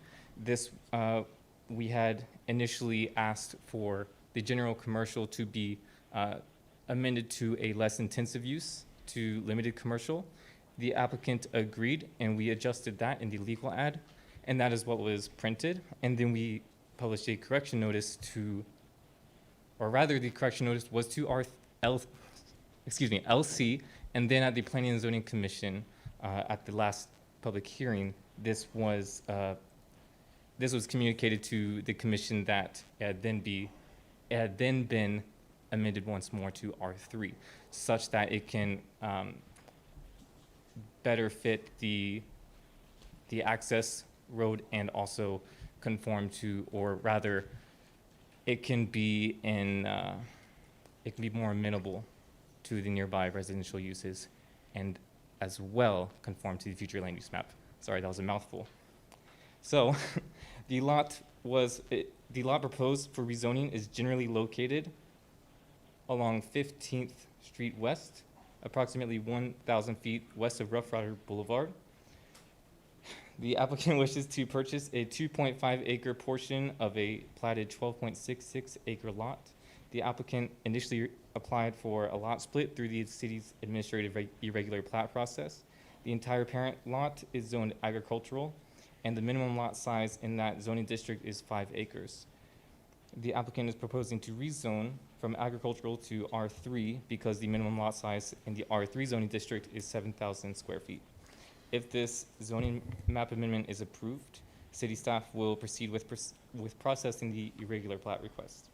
we had initially asked for the general commercial to be amended to a less intensive use, to limited commercial. The applicant agreed, and we adjusted that in the legal ad, and that is what was printed. And then we published a correction notice to, or rather the correction notice was to LC, and then at the Planning and Zoning Commission, at the last public hearing, this was communicated to the commission that it had then been amended once more to R3, such that it can better fit the access road and also conform to, or rather, it can be more amenable to the nearby residential uses, and as well conform to the future land use map. Sorry, that was a mouthful. So, the lot proposed for rezoning is generally located along 15th Street West, approximately 1,000 feet west of Rough Rider Boulevard. The applicant wishes to purchase a 2.5 acre portion of a platted 12.66 acre lot. The applicant initially applied for a lot split through the city's administrative irregular plat process. The entire parent lot is zoned agricultural, and the minimum lot size in that zoning district is 5 acres. The applicant is proposing to rezone from agricultural to R3 because the minimum lot size in the R3 zoning district is 7,000 square feet. If this zoning map amendment is approved, city staff will proceed with processing the irregular plat request.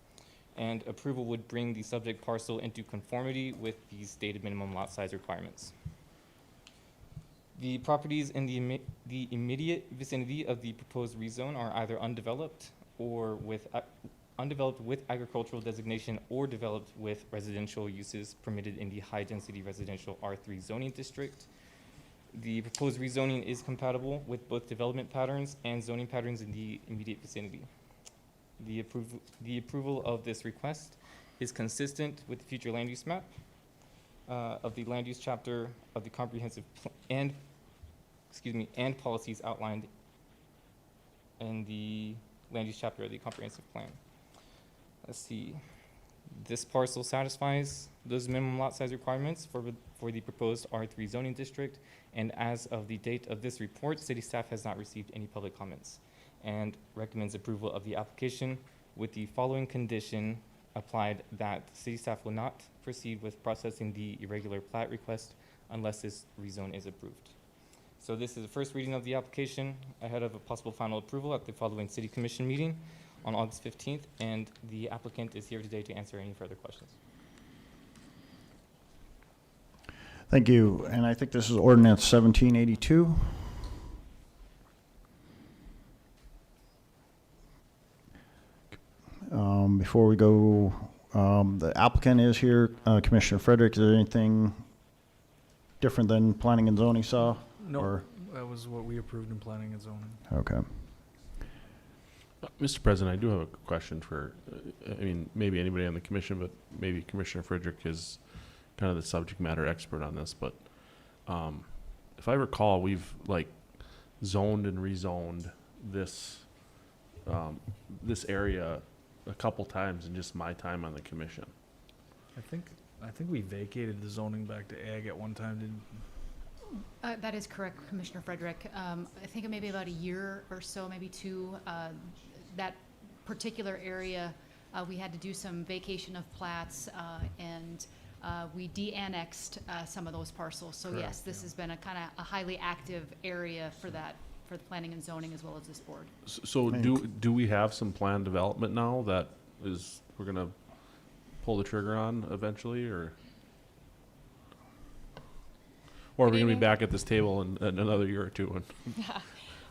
And approval would bring the subject parcel into conformity with the stated minimum lot size requirements. The properties in the immediate vicinity of the proposed rezone are either undeveloped with agricultural designation or developed with residential uses permitted in the high-density residential R3 zoning district. The proposed rezoning is compatible with both development patterns and zoning patterns in the immediate vicinity. The approval of this request is consistent with the future land use map of the land use chapter of the comprehensive and policies outlined in the land use chapter of the comprehensive plan. Let's see. This parcel satisfies those minimum lot size requirements for the proposed R3 zoning district, and as of the date of this report, city staff has not received any public comments and recommends approval of the application with the following condition applied, that city staff will not proceed with processing the irregular plat request unless this rezone is approved. So this is the first reading of the application ahead of a possible final approval at the following city commission meeting on August 15th, and the applicant is here today to answer any further questions. Thank you. And I think this is ordinance 1782. Before we go, the applicant is here. Commissioner Frederick, is there anything different than planning and zoning saw? No, Or- that was what we approved in planning and zoning. Okay. Mr. President, I do have a question for, I mean, maybe anybody on the commission, but maybe Commissioner Frederick is kind of the subject matter expert on this, but if I recall, we've like zoned and rezoned this, this area a couple times in just my time on the commission. I think we vacated the zoning back to ag at one time, didn't? That is correct, Commissioner Frederick. I think maybe about a year or so, maybe two, that particular area, we had to do some vacation of plats, and we de-annexed some of those parcels. So yes, this has been a kind of a highly active area for that, for the planning and zoning as well as this board. So do we have some planned development now that is, we're gonna pull the trigger on eventually, or are we gonna be back at this table in another year or two?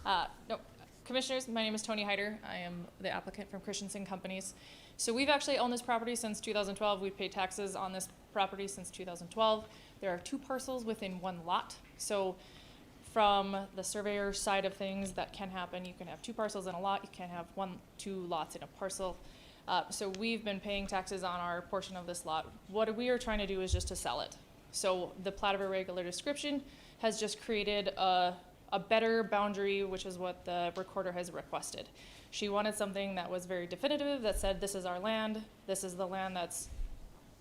No, Commissioners, my name is Tony Hyder. I am the applicant from Christensen Companies. So we've actually owned this property since 2012. We've paid taxes on this property since 2012. There are 2 parcels within 1 lot. So from the surveyor side of things, that can happen. You can have 2 parcels in a lot. You can't have 2 lots in a parcel. So we've been paying taxes on our portion of this lot. What we are trying to do is just to sell it. So the plat of irregular description has just created a better boundary, which is what the recorder has requested. She wanted something that was very definitive, that said, this is our land, this is the land that's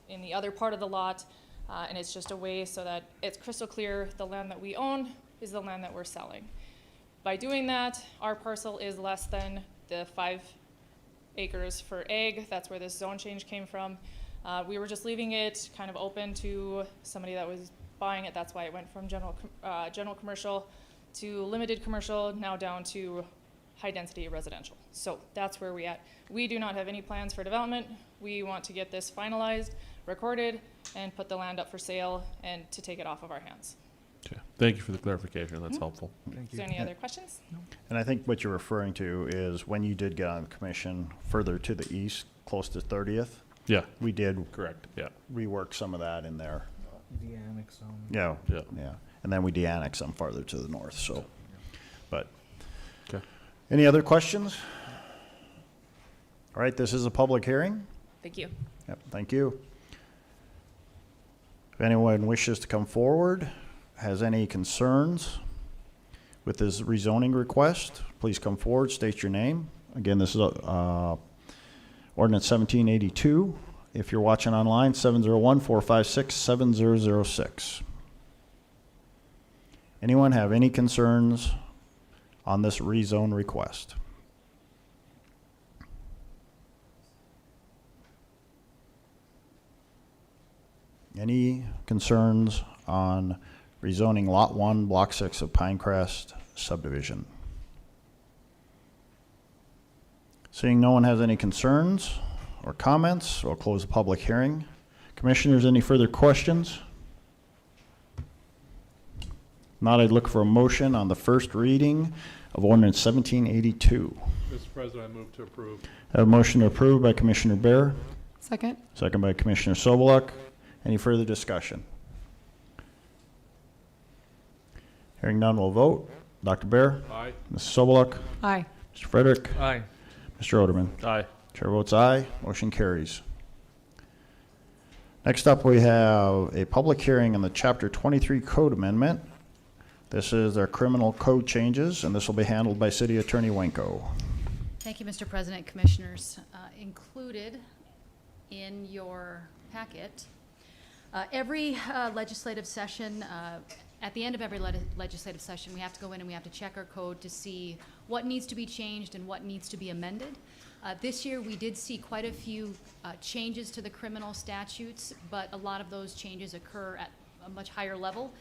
in the other part of the lot, and it's just a way so that it's crystal clear the land that we own is the land that we're selling. By doing that, our parcel is less than the 5 acres for ag. That's where this zone change came from. We were just leaving it kind of open to somebody that was buying it. That's why it went from general commercial to limited commercial, now down to high density residential. So that's where we at. We do not have any plans for development. We want to get this finalized, recorded, and put the land up for sale and to take it off of our hands. Okay, thank you for the clarification, that's helpful. Is there any other questions? No. And I think what you're referring to is when you did get on the commission further to the east, close to 30th. Yeah. We did Correct, yeah. rework some of that in there. The annex zone. Yeah. Yeah. Yeah. And then we de-annexed some farther to the north, so. But. Okay. Any other questions? All right, this is a public hearing. Thank you. Yep, thank you. If anyone wishes to come forward, has any concerns with this rezoning request, please come forward, state your name. Again, this is ordinance 1782. If you're watching online, 701-456-7006. Anyone have any concerns on this rezone request? Any concerns on rezoning Lot 1, Block 6 of Pinecrest subdivision? Seeing no one has any concerns or comments, we'll close the public hearing. Commissioners, any further questions? Not, I'd look for a motion on the first reading of ordinance 1782. Mr. President, I move to approve. I have a motion to approve by Commissioner Bear, Second. second by Commissioner Sobeluk. Any further discussion? Hearing none, we'll vote. Dr. Bear? Aye. Mrs. Sobeluk? Aye. Mr. Frederick? Aye. Mr. Oderman? Aye. Chair votes aye. Motion carries. Next up, we have a public hearing on the Chapter 23 Code Amendment, This is their criminal code changes, and this will be handled by City Attorney Wenko. Thank you, Mr. President, Commissioners. Included in your packet, every legislative session, at the end of every legislative session, we have to go in and we have to check our code to see what needs to be changed and what needs to be amended. This year, we did see quite a few changes to the criminal statutes, but a lot of those changes occur at a much higher level.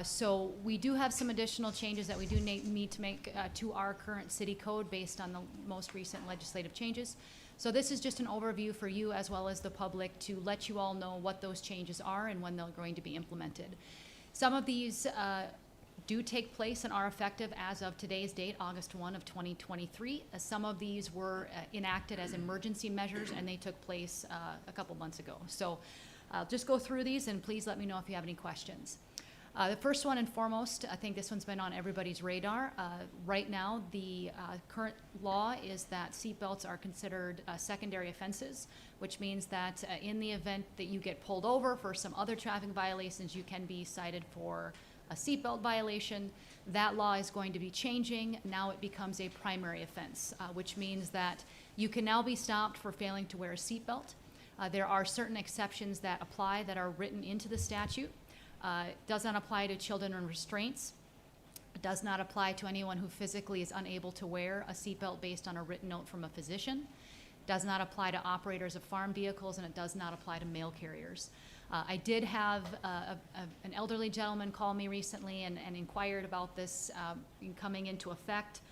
So we do have some additional changes that we do need to make to our current city code based on the most recent legislative changes. So this is just an overview for you as well as the public to let you all know what those changes are and when they're going to be implemented. Some of these do take place and are effective as of today's date, August 1 of 2023. Some of these were enacted as emergency measures and they took place a couple months ago. So I'll just go through these and please let me know if you have any questions. The first one and foremost, I think this one's been on everybody's radar. Right now, the current law is that seatbelts are considered secondary offenses, which means that in the event that you get pulled over for some other traffic violations, you can be cited for a seatbelt violation. That law is going to be changing. Now it becomes a primary offense, which means that you can now be stopped for failing to wear a seatbelt. There are certain exceptions that apply that are written into the statute. Does not apply to children in restraints. It does not apply to anyone who physically is unable to wear a seatbelt based on a written note from a physician. Does not apply to operators of farm vehicles, and it does not apply to mail carriers. I did have an elderly gentleman call me recently and inquired about this coming into effect.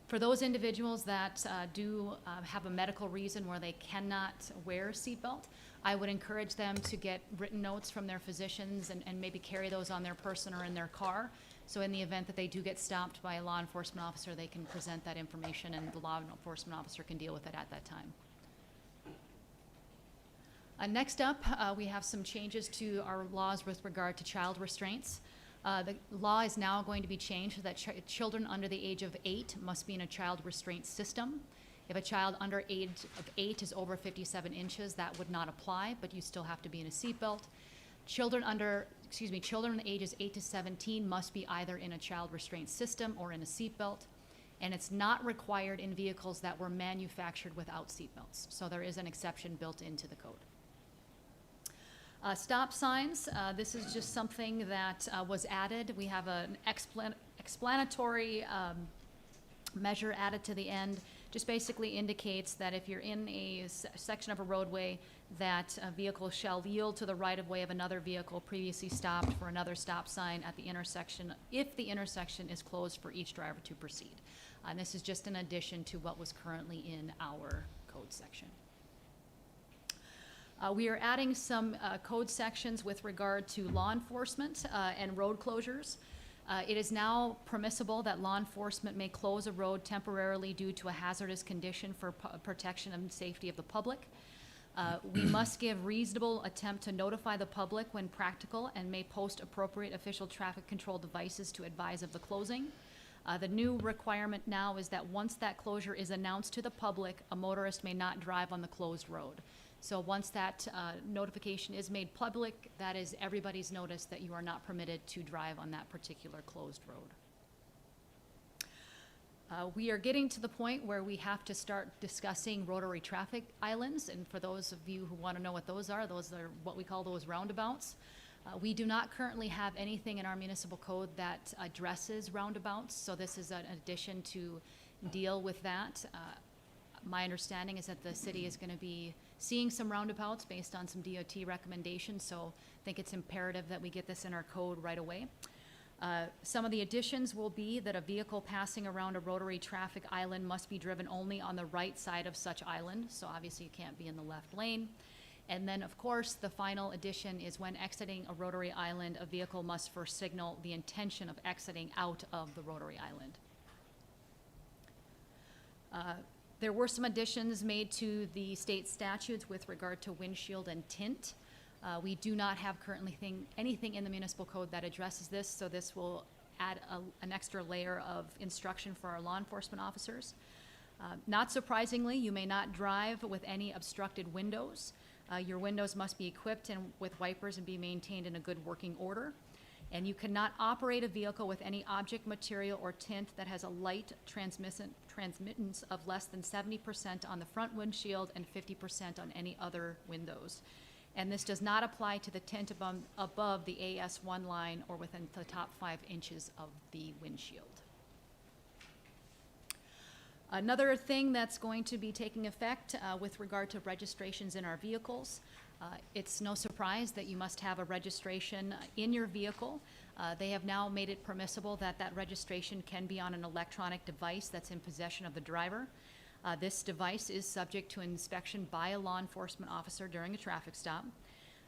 For those individuals that do have a medical reason where they cannot wear a seatbelt, I would encourage them to get written notes from their physicians and maybe carry those on their person or in their car. So in the event that they do get stopped by a law enforcement officer, they can present that information and the law enforcement officer can deal with it at that time. Next up, we have some changes to our laws with regard to child restraints. The law is now going to be changed so that children under the age of 8 must be in a child restraint system. If a child under age of 8 is over 57 inches, that would not apply, but you still have to be in a seatbelt. Children ages 8 to 17 must be either in a child restraint system or in a seatbelt. And it's not required in vehicles that were manufactured without seatbelts. So there is an exception built into the code. Stop signs, this is just something that was added. We have an explanatory measure added to the end. Just basically indicates that if you're in a section of a roadway, that a vehicle shall yield to the right-of-way of another vehicle previously stopped for another stop sign at the intersection if the intersection is closed for each driver to proceed. And this is just an addition to what was currently in our code section. We are adding some code sections with regard to law enforcement and road closures. It is now permissible that law enforcement may close a road temporarily due to a hazardous condition for protection and safety of the public. We must give reasonable attempt to notify the public when practical and may post appropriate official traffic control devices to advise of the closing. The new requirement now is that once that closure is announced to the public, a motorist may not drive on the closed road. So once that notification is made public, that is everybody's notice that you are not permitted to drive on that particular closed road. We are getting to the point where we have to start discussing rotary traffic islands, and for those of you who want to know what those are what we call those roundabouts. We do not currently have anything in our municipal code that addresses roundabouts, so this is an addition to deal with that. My understanding is that the city is going to be seeing some roundabouts based on some DOT recommendations, so I think it's imperative that we get this in our code right away. Some of the additions will be that a vehicle passing around a rotary traffic island must be driven only on the right side of such island, so obviously you can't be in the left lane. And then, of course, the final addition is when exiting a rotary island, a vehicle must first signal the intention of exiting out of the rotary island. There were some additions made to the state statutes with regard to windshield and tint. We do not have currently anything in the municipal code that addresses this, so this will add an extra layer of instruction for our law enforcement officers. Not surprisingly, you may not drive with any obstructed windows. Your windows must be equipped with wipers and be maintained in a good working order. And you cannot operate a vehicle with any object, material, or tint that has a light transmittance of less than 70% on the front windshield and 50% on any other windows. And this does not apply to the tint above the AS1 line or within the top 5 inches of the windshield. Another thing that's going to be taking effect with regard to registrations in our vehicles, it's no surprise that you must have a registration in your vehicle. They have now made it permissible that that registration can be on an electronic device that's in possession of the driver. This device is subject to inspection by a law enforcement officer during a traffic stop.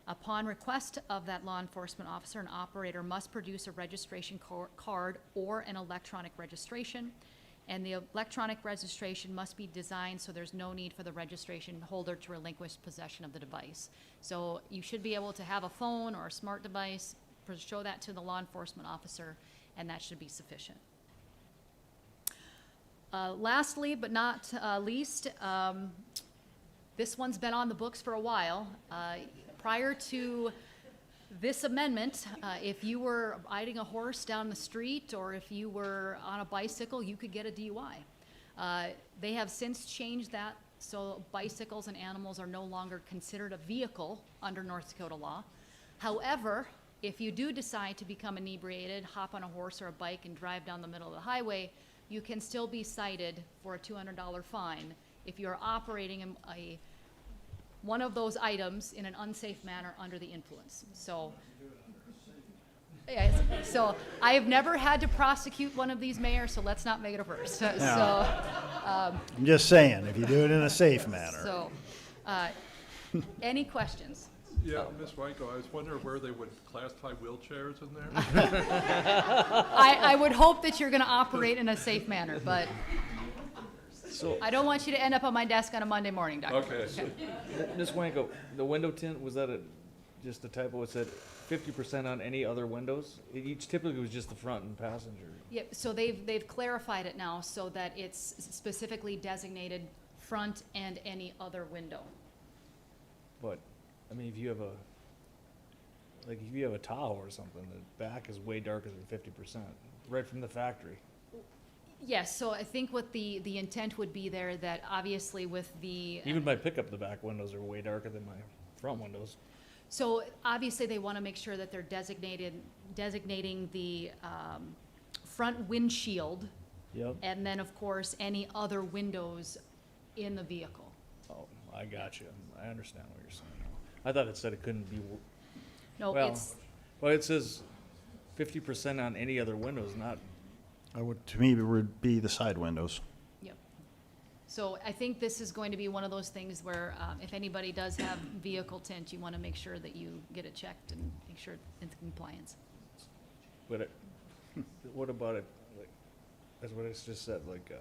Upon request of that law enforcement officer, an operator must produce a registration card or an electronic registration. And the electronic registration must be designed so there's no need for the registration holder to relinquish possession of the device. So you should be able to have a phone or a smart device, show that to the law enforcement officer, and that should be sufficient. Lastly, but not least, this one's been on the books for a while. Prior to this amendment, if you were riding a horse down the street or if you were on a bicycle, you could get a DUI. They have since changed that, so bicycles and animals are no longer considered a vehicle under North Dakota law. However, if you do decide to become inebriated, hop on a horse or a bike and drive down the middle of the highway, you can still be cited for a $200 fine if you're operating one of those items in an unsafe manner under the influence. So, yes, so I have never had to prosecute one of these, Mayor, so let's not make it a first. I'm just saying, if you do it in a safe manner. So, any questions? Yeah, Ms. Reinko, I was wondering where they would classify wheelchairs in there? I would hope that you're gonna operate in a safe manner, but So, I don't want you to end up on my desk on a Monday morning, Doctor. Okay. Ms. Wanko, the window tint, was that just a typo? It said 50% on any other windows? Each typically was just the front and passenger. Yep, so they've clarified it now so that it's specifically designated front and any other window. But, I mean, if you have a Tahoe or something, the back is way darker than 50%, right from the factory. Yes, so I think what the intent would be there, that obviously with the. Even my pickup, the back windows are way darker than my front windows. So obviously they want to make sure that they're designating the front windshield. Yep. And then, of course, any other windows in the vehicle. Oh, I got you. I understand what you're saying now. I thought it said it couldn't be, No, well, it's, well, it says 50% on any other windows, not, To me, it would be the side windows. yep. So I think this is going to be one of those things where if anybody does have vehicle tint, you want to make sure that you get it checked and make sure it's in compliance. but what about it, like, that's what it's just said, like, a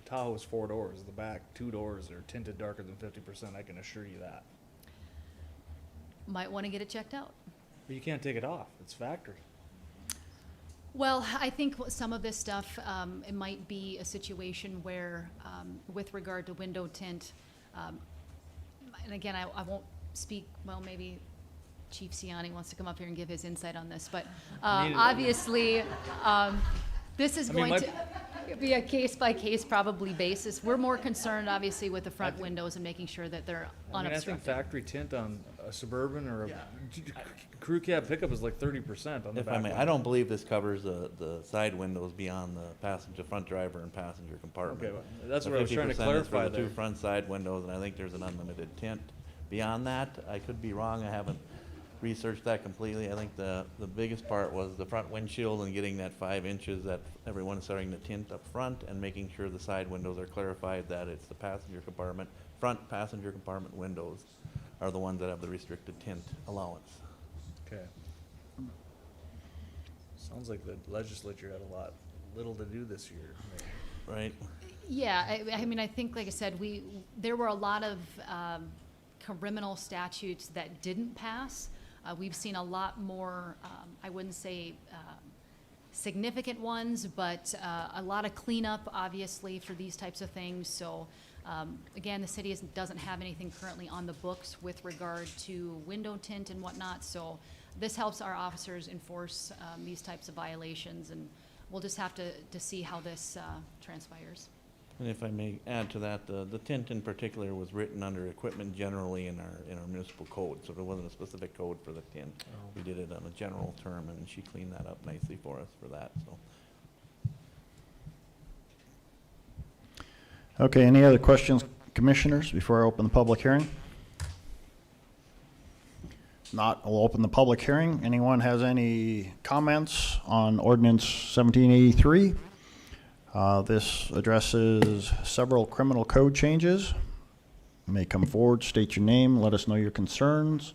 Tahoe is 4 doors, the back 2 doors are tinted darker than 50%, I can assure you that. Might want to get it checked out. But you can't take it off, it's factory. Well, I think some of this stuff, it might be a situation where, with regard to window tint, and again, I won't speak, well, maybe Chief Ciani wants to come up here and give his insight on this, but obviously, this is going to be a case-by-case probably basis. We're more concerned, obviously, with the front windows and making sure that they're I mean, I think unobstructed. factory tint on a Suburban or a crew cab pickup is like 30% on the If back. I may, window. I don't believe this covers the side windows beyond the passenger, front driver and passenger compartment. Okay, well, that's The what I was trying to 50% is for clarify the two there. front side windows, and I think there's an unlimited tint. Beyond that, I could be wrong, I haven't researched that completely. I think the biggest part was the front windshield and getting that 5 inches that everyone's starting to tint up front, and making sure the side windows are clarified that it's the passenger compartment, front passenger compartment windows are the ones that have the restricted tint allowance. Okay. Sounds like the legislature had little to do this year. Right? Yeah, I mean, I think, like I said, there were a lot of criminal statutes that didn't pass. We've seen a lot more, I wouldn't say significant ones, but a lot of cleanup, obviously, for these types of things. So, again, the city doesn't have anything currently on the books with regard to window tint and whatnot. So this helps our officers enforce these types of violations, and we'll just have to see how this transpires. And if I may add to that, the tint in particular was written under equipment generally in our municipal code, so there wasn't a specific code for the tint. We did it on a general term, and she cleaned that up nicely for us for that, so. Okay, any other questions, commissioners, before I open the public hearing? Not, I'll open the public hearing. Anyone has any comments on ordinance 1783? This addresses several criminal code changes. You may come forward, state your name, let us know your concerns,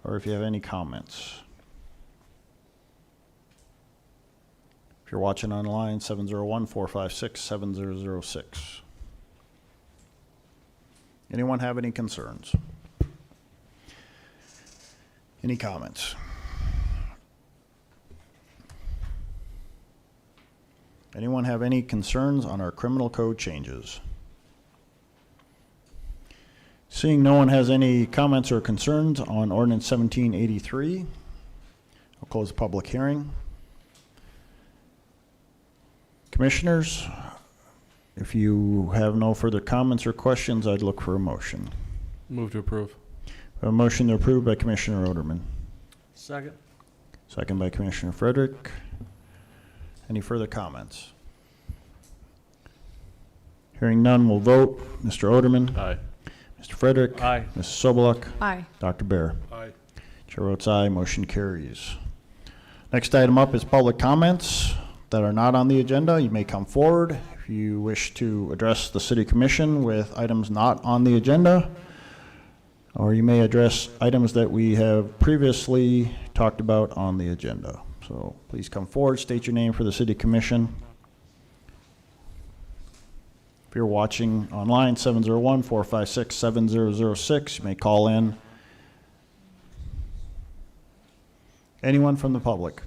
or if you have any comments. If you're watching online, 701-456-7006. Anyone have any concerns? Any comments? Anyone have any concerns on our criminal code changes? Seeing no one has any comments or concerns on ordinance 1783, I'll close the public hearing. Commissioners, if you have no further comments or questions, I'd look for a motion. Move to approve. A motion to approve by Commissioner Oderman. Second. Second by Commissioner Frederick. Any further comments? Hearing none, we'll vote. Mr. Oderman. Aye. Mr. Frederick. Aye. Mrs. Sobeluk. Aye. Dr. Bear. Aye. Chair votes aye, motion carries. Next item up is public comments that are not on the agenda. You may come forward if you wish to address the City Commission with items not on the agenda, or you may address items that we have previously talked about on the agenda. So please come forward, state your name for the City Commission. If you're watching online, 701-456-7006, you may call in. Anyone from the public?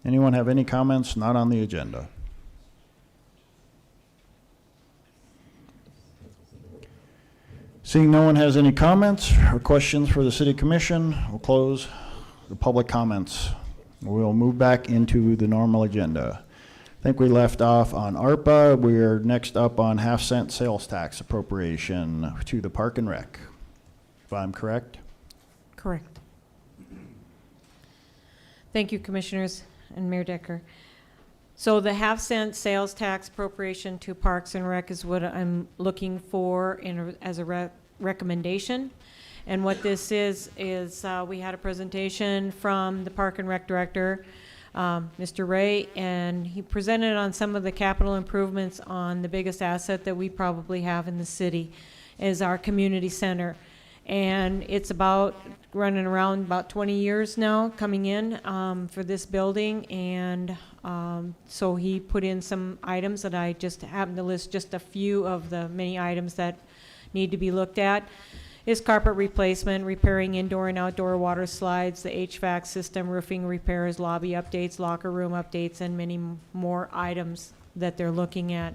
Anyone have any comments not on the agenda? Seeing no one has any comments or questions for the City Commission, we'll close the public comments. We'll move back into the normal agenda. I think we left off on ARPA. We're next up on half-cent sales tax appropriation to the Park and Rec, if I'm correct. Correct. Thank you, Commissioners and Mayor Decker. So the half-cent sales tax appropriation to Parks and Rec is what I'm looking for as a recommendation. And what this is we had a presentation from the Park and Rec Director, Mr. Ray, and he presented on some of the capital improvements on the biggest asset that we probably have in the city is our community center. And it's about running around about 20 years now coming in for this building. And so he put in some items that I just happened to list just a few of the many items that need to be looked at. Is carpet replacement, repairing indoor and outdoor water slides, the HVAC system, roofing repairs, lobby updates, locker room updates, and many more items that they're looking at.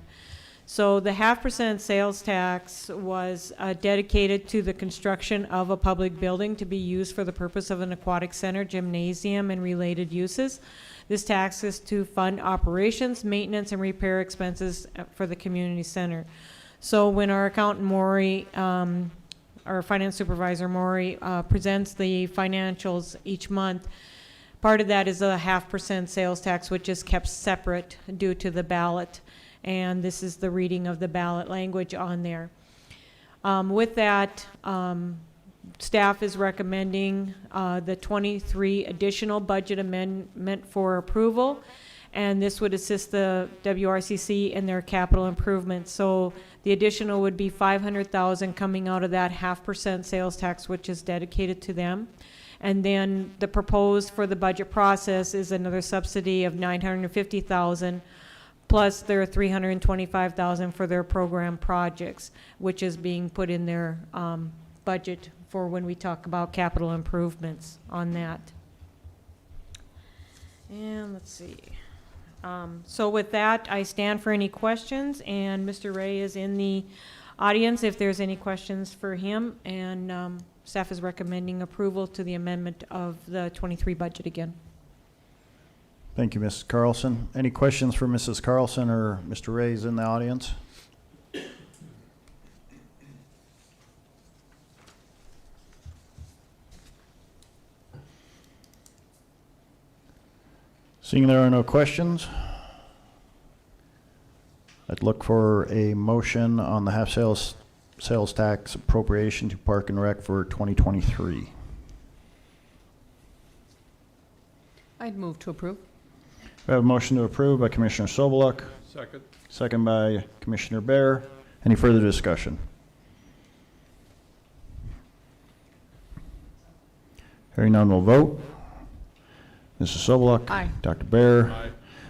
So the 0.5% sales tax was dedicated to the construction of a public building to be used for the purpose of an aquatic center, gymnasium, and related uses. This tax is to fund operations, maintenance, and repair expenses for the community center. So when our accountant Maury, our finance supervisor Maury, presents the financials each month, part of that is a 0.5% sales tax, which is kept separate due to the ballot. And this is the reading of the ballot language on there. With that, staff is recommending the 23 additional budget amendment for approval, and this would assist the WRCC in their capital improvements. So the additional would be $500,000 coming out of that 0.5% sales tax, which is dedicated to them. And then the proposed for the budget process is another subsidy of $950,000. Plus their $325,000 for their program projects, which is being put in their budget for when we talk about capital improvements on that. And let's see. So with that, I stand for any questions, and Mr. Ray is in the audience if there's any questions for him, and staff is recommending approval to the amendment of the 23 budget again. Thank you, Mrs. Carlson. Any questions for Mrs. Carlson or Mr. Reyes in the audience? Seeing there are no questions, I'd look for a motion on the half sales tax appropriation to Park and Rec for 2023. I'd move to approve. We have a motion to approve by Commissioner Sobeluk, Second. second by Commissioner Bear. Any further discussion? Hearing none, we'll vote. Mrs. Sobeluk. Aye. Dr. Bear. Aye.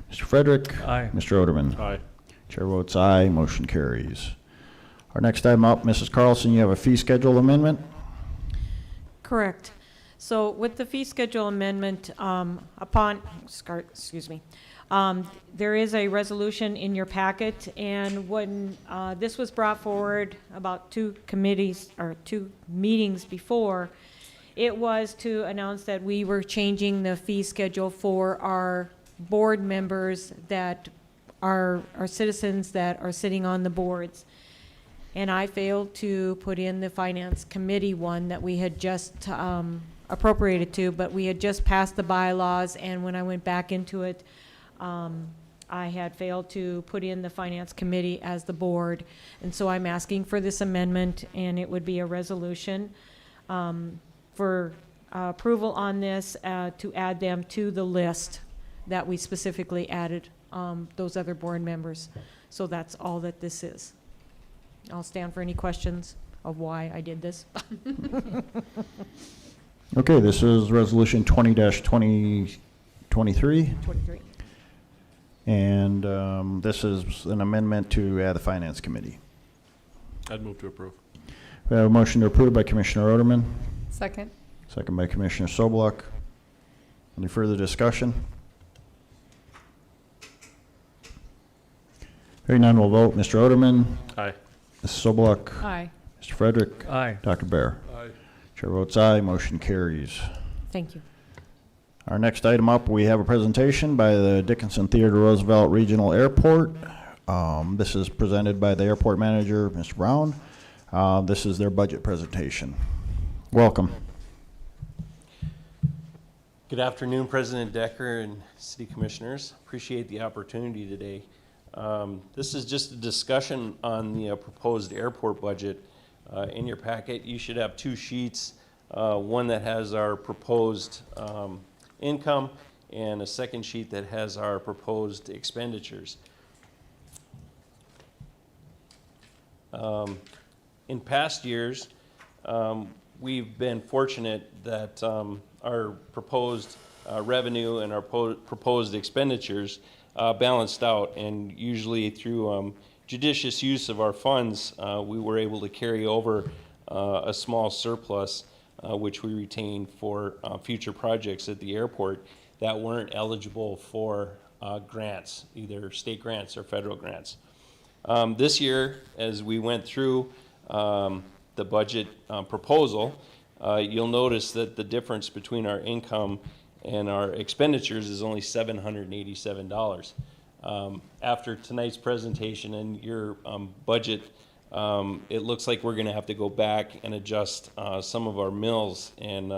Mr. Frederick. Aye. Mr. Oderman. Aye. Chair votes aye, motion carries. Our next item up, Mrs. Carlson, you have a fee schedule amendment? Correct. So with the fee schedule amendment, there is a resolution in your packet, and when this was brought forward about two meetings before, it was to announce that we were changing the fee schedule for our board members that are citizens that are sitting on the boards. And I failed to put in the finance committee one that we had just appropriated to, but we had just passed the bylaws, and when I went back into it, I had failed to put in the finance committee as the board. And so I'm asking for this amendment, and it would be a resolution for approval on this to add them to the list that we specifically added those other board members. So that's all that this is. I'll stand for any questions of why I did this. Okay, this is Resolution 20-2023. 23. And this is an amendment to add the Finance Committee. I'd move to approve. We have a motion to approve by Commissioner Oderman, Second. second by Commissioner Sobeluk. Any further discussion? Hearing none, we'll vote. Mr. Oderman, Aye. Mrs. Sobeluk, Aye. Mr. Frederick, Aye. Dr. Bear. Aye. Chair votes aye, motion carries. Thank you. Our next item up, we have a presentation by the Dickinson Theodore Roosevelt Regional Airport. This is presented by the airport manager, Mr. Brown. This is their budget presentation. Welcome. Good afternoon, President Decker and City Commissioners. Appreciate the opportunity today. This is just a discussion on the proposed airport budget. In your packet, you should have two sheets, one that has our proposed income and a second sheet that has our proposed expenditures. In past years, we've been fortunate that our proposed revenue and our proposed expenditures balanced out, and usually through judicious use of our funds, we were able to carry over a small surplus which we retain for future projects at the airport that weren't eligible for grants, either state grants or federal grants. This year, as we went through the budget proposal, you'll notice that the difference between our income and our expenditures is only $787. After tonight's presentation and your budget, it looks like we're going to have to go back and adjust some of our mills and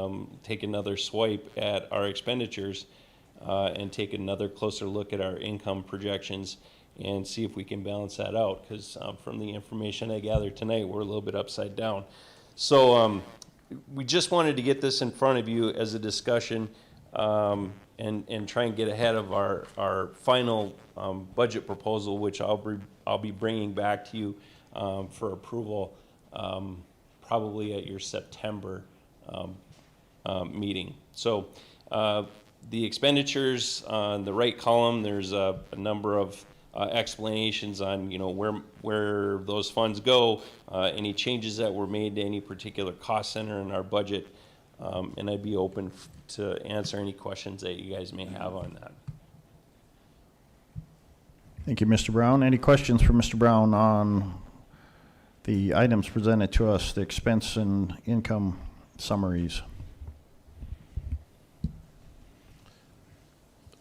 take another swipe at our expenditures and take another closer look at our income projections and see if we can balance that out, because from the information I gathered tonight, we're a little bit upside down. So we just wanted to get this in front of you as a discussion and try and get ahead of our final budget proposal, which I'll be bringing back to you for approval probably at your September meeting. So the expenditures on the right column, there's a number of explanations on where those funds go, any changes that were made to any particular cost center in our budget, and I'd be open to answer any questions that you guys may have on that. Thank you, Mr. Brown. Any questions for Mr. Brown on The items presented to us, the expense and income summaries.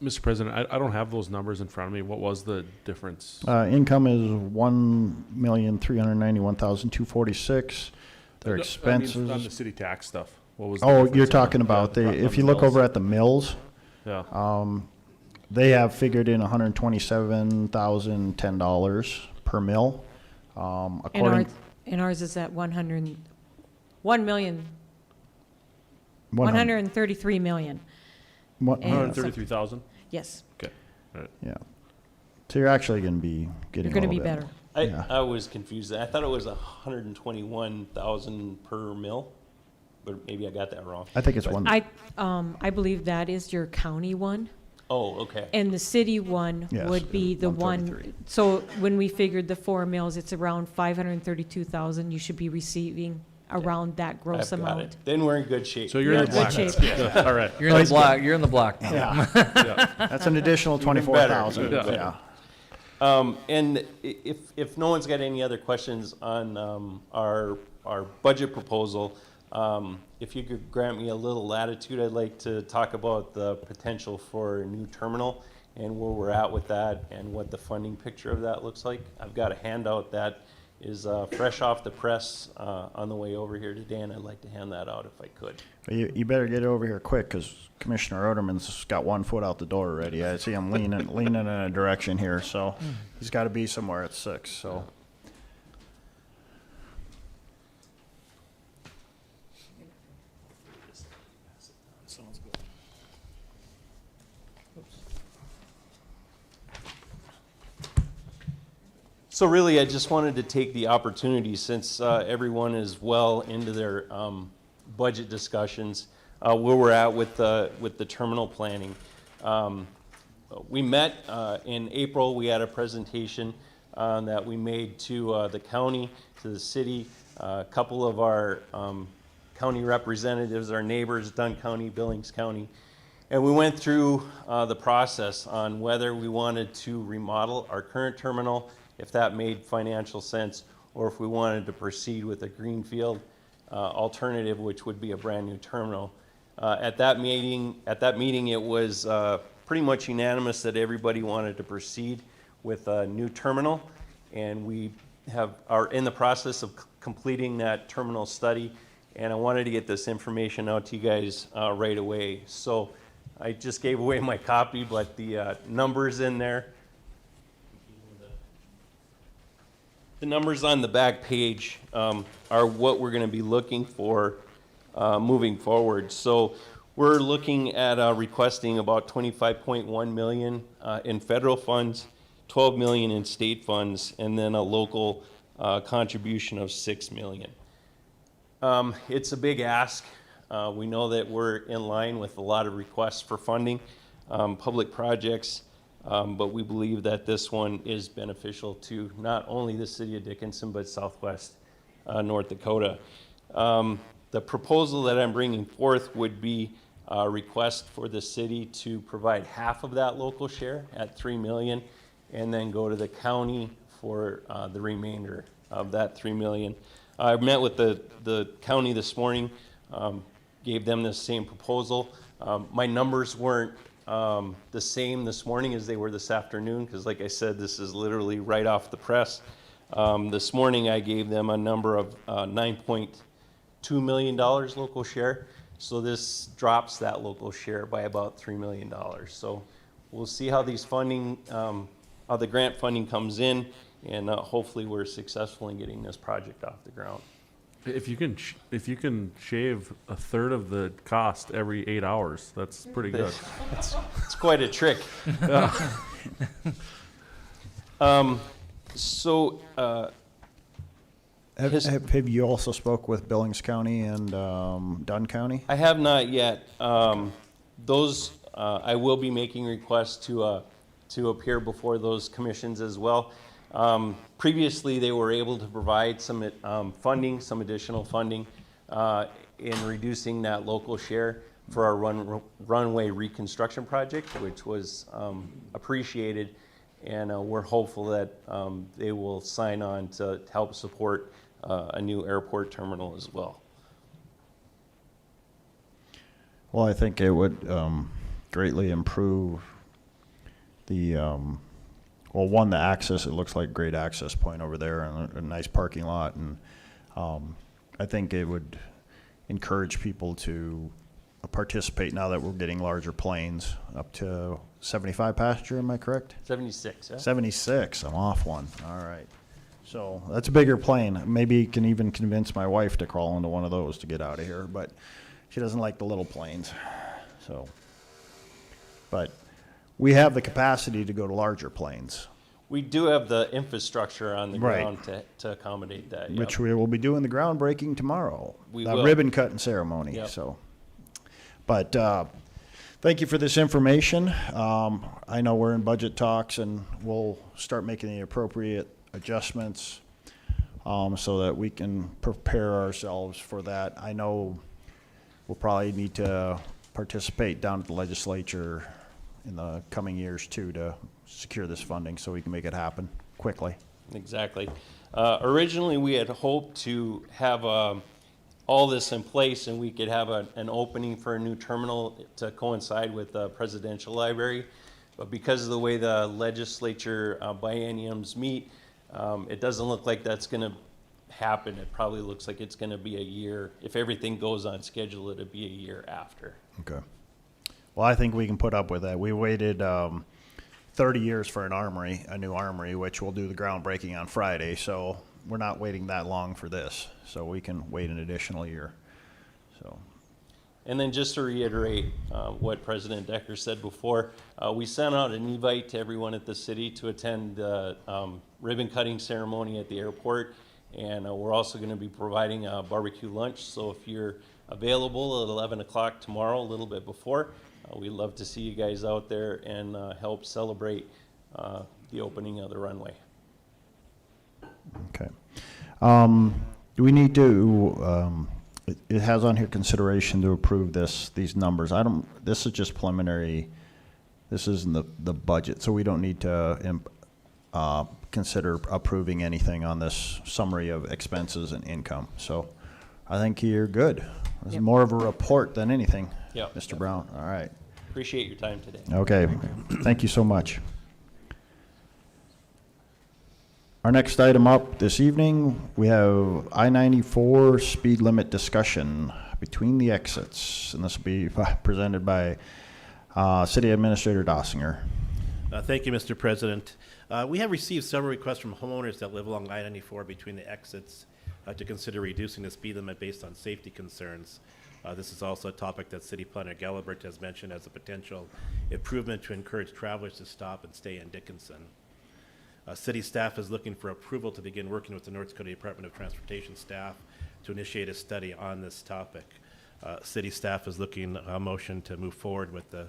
Mr. President, I don't have those numbers in front of me. What was the difference? Income is $1,391,246. Their expenses. I mean, on the city tax stuff. What was? Oh, difference you're on talking the- about yeah, the, on if the you look mills? over at the mills, Yeah. they have figured in $127,010 per mill. According, And ours is at 133 million. What- and- 133,000? Yes. Okay. All right. Yeah. So you're actually going to be getting You're a gonna little be bit. better. Yeah. I was confused. I thought it was 121,000 per mill, but maybe I got that wrong. I think it's But- one. I believe that is your county one. Oh, okay. And the city one Yes, would be the one, 133. so when we figured the 4 mills, it's around 532,000 you should be receiving around that gross I've got amount. it. Then we're in good shape. So you're You're in in the good black. shape. Yeah. All right. You're in the block, you're in the block now. Yeah. That's an additional Even better, 24,000. even better. Yeah. And if no one's got any other questions on our budget proposal, if you could grant me a little latitude, I'd like to talk about the potential for a new terminal and where we're at with that and what the funding picture of that looks like. I've got a handout that is fresh off the press on the way over here today, and I'd like to hand that out if I could. You better get over here quick because Commissioner Oderman's got 1 foot out the door already. I see him leaning in a direction here, so he's got to be somewhere at 6. So Sounds good. So really, I just wanted to take the opportunity, since everyone is well into their budget discussions, where we're at with the terminal planning. We met in April. We had a presentation that we made to the county, to the city, a couple of our county representatives, our neighbors, Dunn County, Billings County. And we went through the process on whether we wanted to remodel our current terminal, if that made financial sense, or if we wanted to proceed with a greenfield alternative, which would be a brand new terminal. At that meeting, it was pretty much unanimous that everybody wanted to proceed with a new terminal, and we are in the process of completing that terminal study. And I wanted to get this information out to you guys right away. So I just gave away my copy, but the numbers in there. The numbers on the back page are what we're going to be looking for moving forward. So we're looking at requesting about $25.1 million in federal funds, $12 million in state funds, and then a local contribution of $6 million. It's a big ask. We know that we're in line with a lot of requests for funding, public projects. But we believe that this one is beneficial to not only the city of Dickinson, but Southwest North Dakota. The proposal that I'm bringing forth would be a request for the city to provide half of that local share at $3 million, and then go to the county for the remainder of that $3 million. I met with the county this morning, gave them the same proposal. My numbers weren't the same this morning as they were this afternoon, because like I said, this is literally right off the press. This morning I gave them a number of $9.2 million local share. So this drops that local share by about $3 million. So we'll see how these funding, how the grant funding comes in, and hopefully we're successful in getting this project off the ground. If you can shave a third of the cost every 8 hours, that's pretty good. It's quite a trick. have you also spoke with Billings County and Dunn County? I have not yet. Those I will be making requests to appear before those commissions as well. Previously, they were able to provide some funding, some additional funding in reducing that local share for our runway reconstruction project, which was appreciated, and we're hopeful that they will sign on to help support a new airport terminal as well. Well, I think it would greatly improve the, well, one, the access. It looks like a great access point over there and a nice parking lot. And I think it would encourage people to participate now that we're getting larger planes up to 75 passenger, am I correct? 76, yeah? 76, I'm off one. All right. So that's a bigger plane. Maybe can even convince my wife to crawl into one of those to get out of here, but she doesn't like the little planes. So, but we have the capacity to go to larger planes, We do have the infrastructure on the Right. ground to accommodate that. Yep. which we will be doing the groundbreaking tomorrow. We The will. ribbon cutting ceremony, Yep. so. But thank you for this information. I know we're in budget talks and we'll start making the appropriate adjustments so that we can prepare ourselves for that. I know we'll probably need to participate down at the legislature in the coming years too to secure this funding so we can make it happen quickly. Exactly. Originally, we had hoped to have all this in place and we could have an opening for a new terminal to coincide with the presidential library. But because of the way the legislature bienniums meet, it doesn't look like that's going to happen. It probably looks like it's going to be a year. If everything goes on schedule, it'll be a year after. Okay. Well, I think we can put up with that. We waited 30 years for an armory, a new armory, which we'll do the groundbreaking on Friday. So we're not waiting that long for this. So we can wait an additional year. So, And then just to reiterate what President Decker said before, we sent out an invite to everyone at the city to attend the ribbon cutting ceremony at the airport. And we're also going to be providing a barbecue lunch. So if you're available at 11 o'clock tomorrow, a little bit before, we'd love to see you guys out there and help celebrate the opening of the runway. okay. Do we need to, it has on here consideration to approve these numbers. This is just preliminary. This isn't the budget, so we don't need to consider approving anything on this summary of expenses and income. So I think you're good. It's Yep. more of a report than anything, Yep. Mr. Brown. All right. Appreciate your time today. Okay. Thank you so much. Our next item up this evening, we have I-94 speed limit discussion between the exits. And this will be presented by City Administrator Dossinger. Thank you, Mr. President. We have received several requests from homeowners that live along I-94 between the exits to consider reducing the speed limit based on safety concerns. This is also a topic that City Planner Gelbert has mentioned as a potential improvement to encourage travelers to stop and stay in Dickinson. City staff is looking for approval to begin working with the North Dakota Department of Transportation staff to initiate a study on this topic. City staff is looking a motion to move forward with the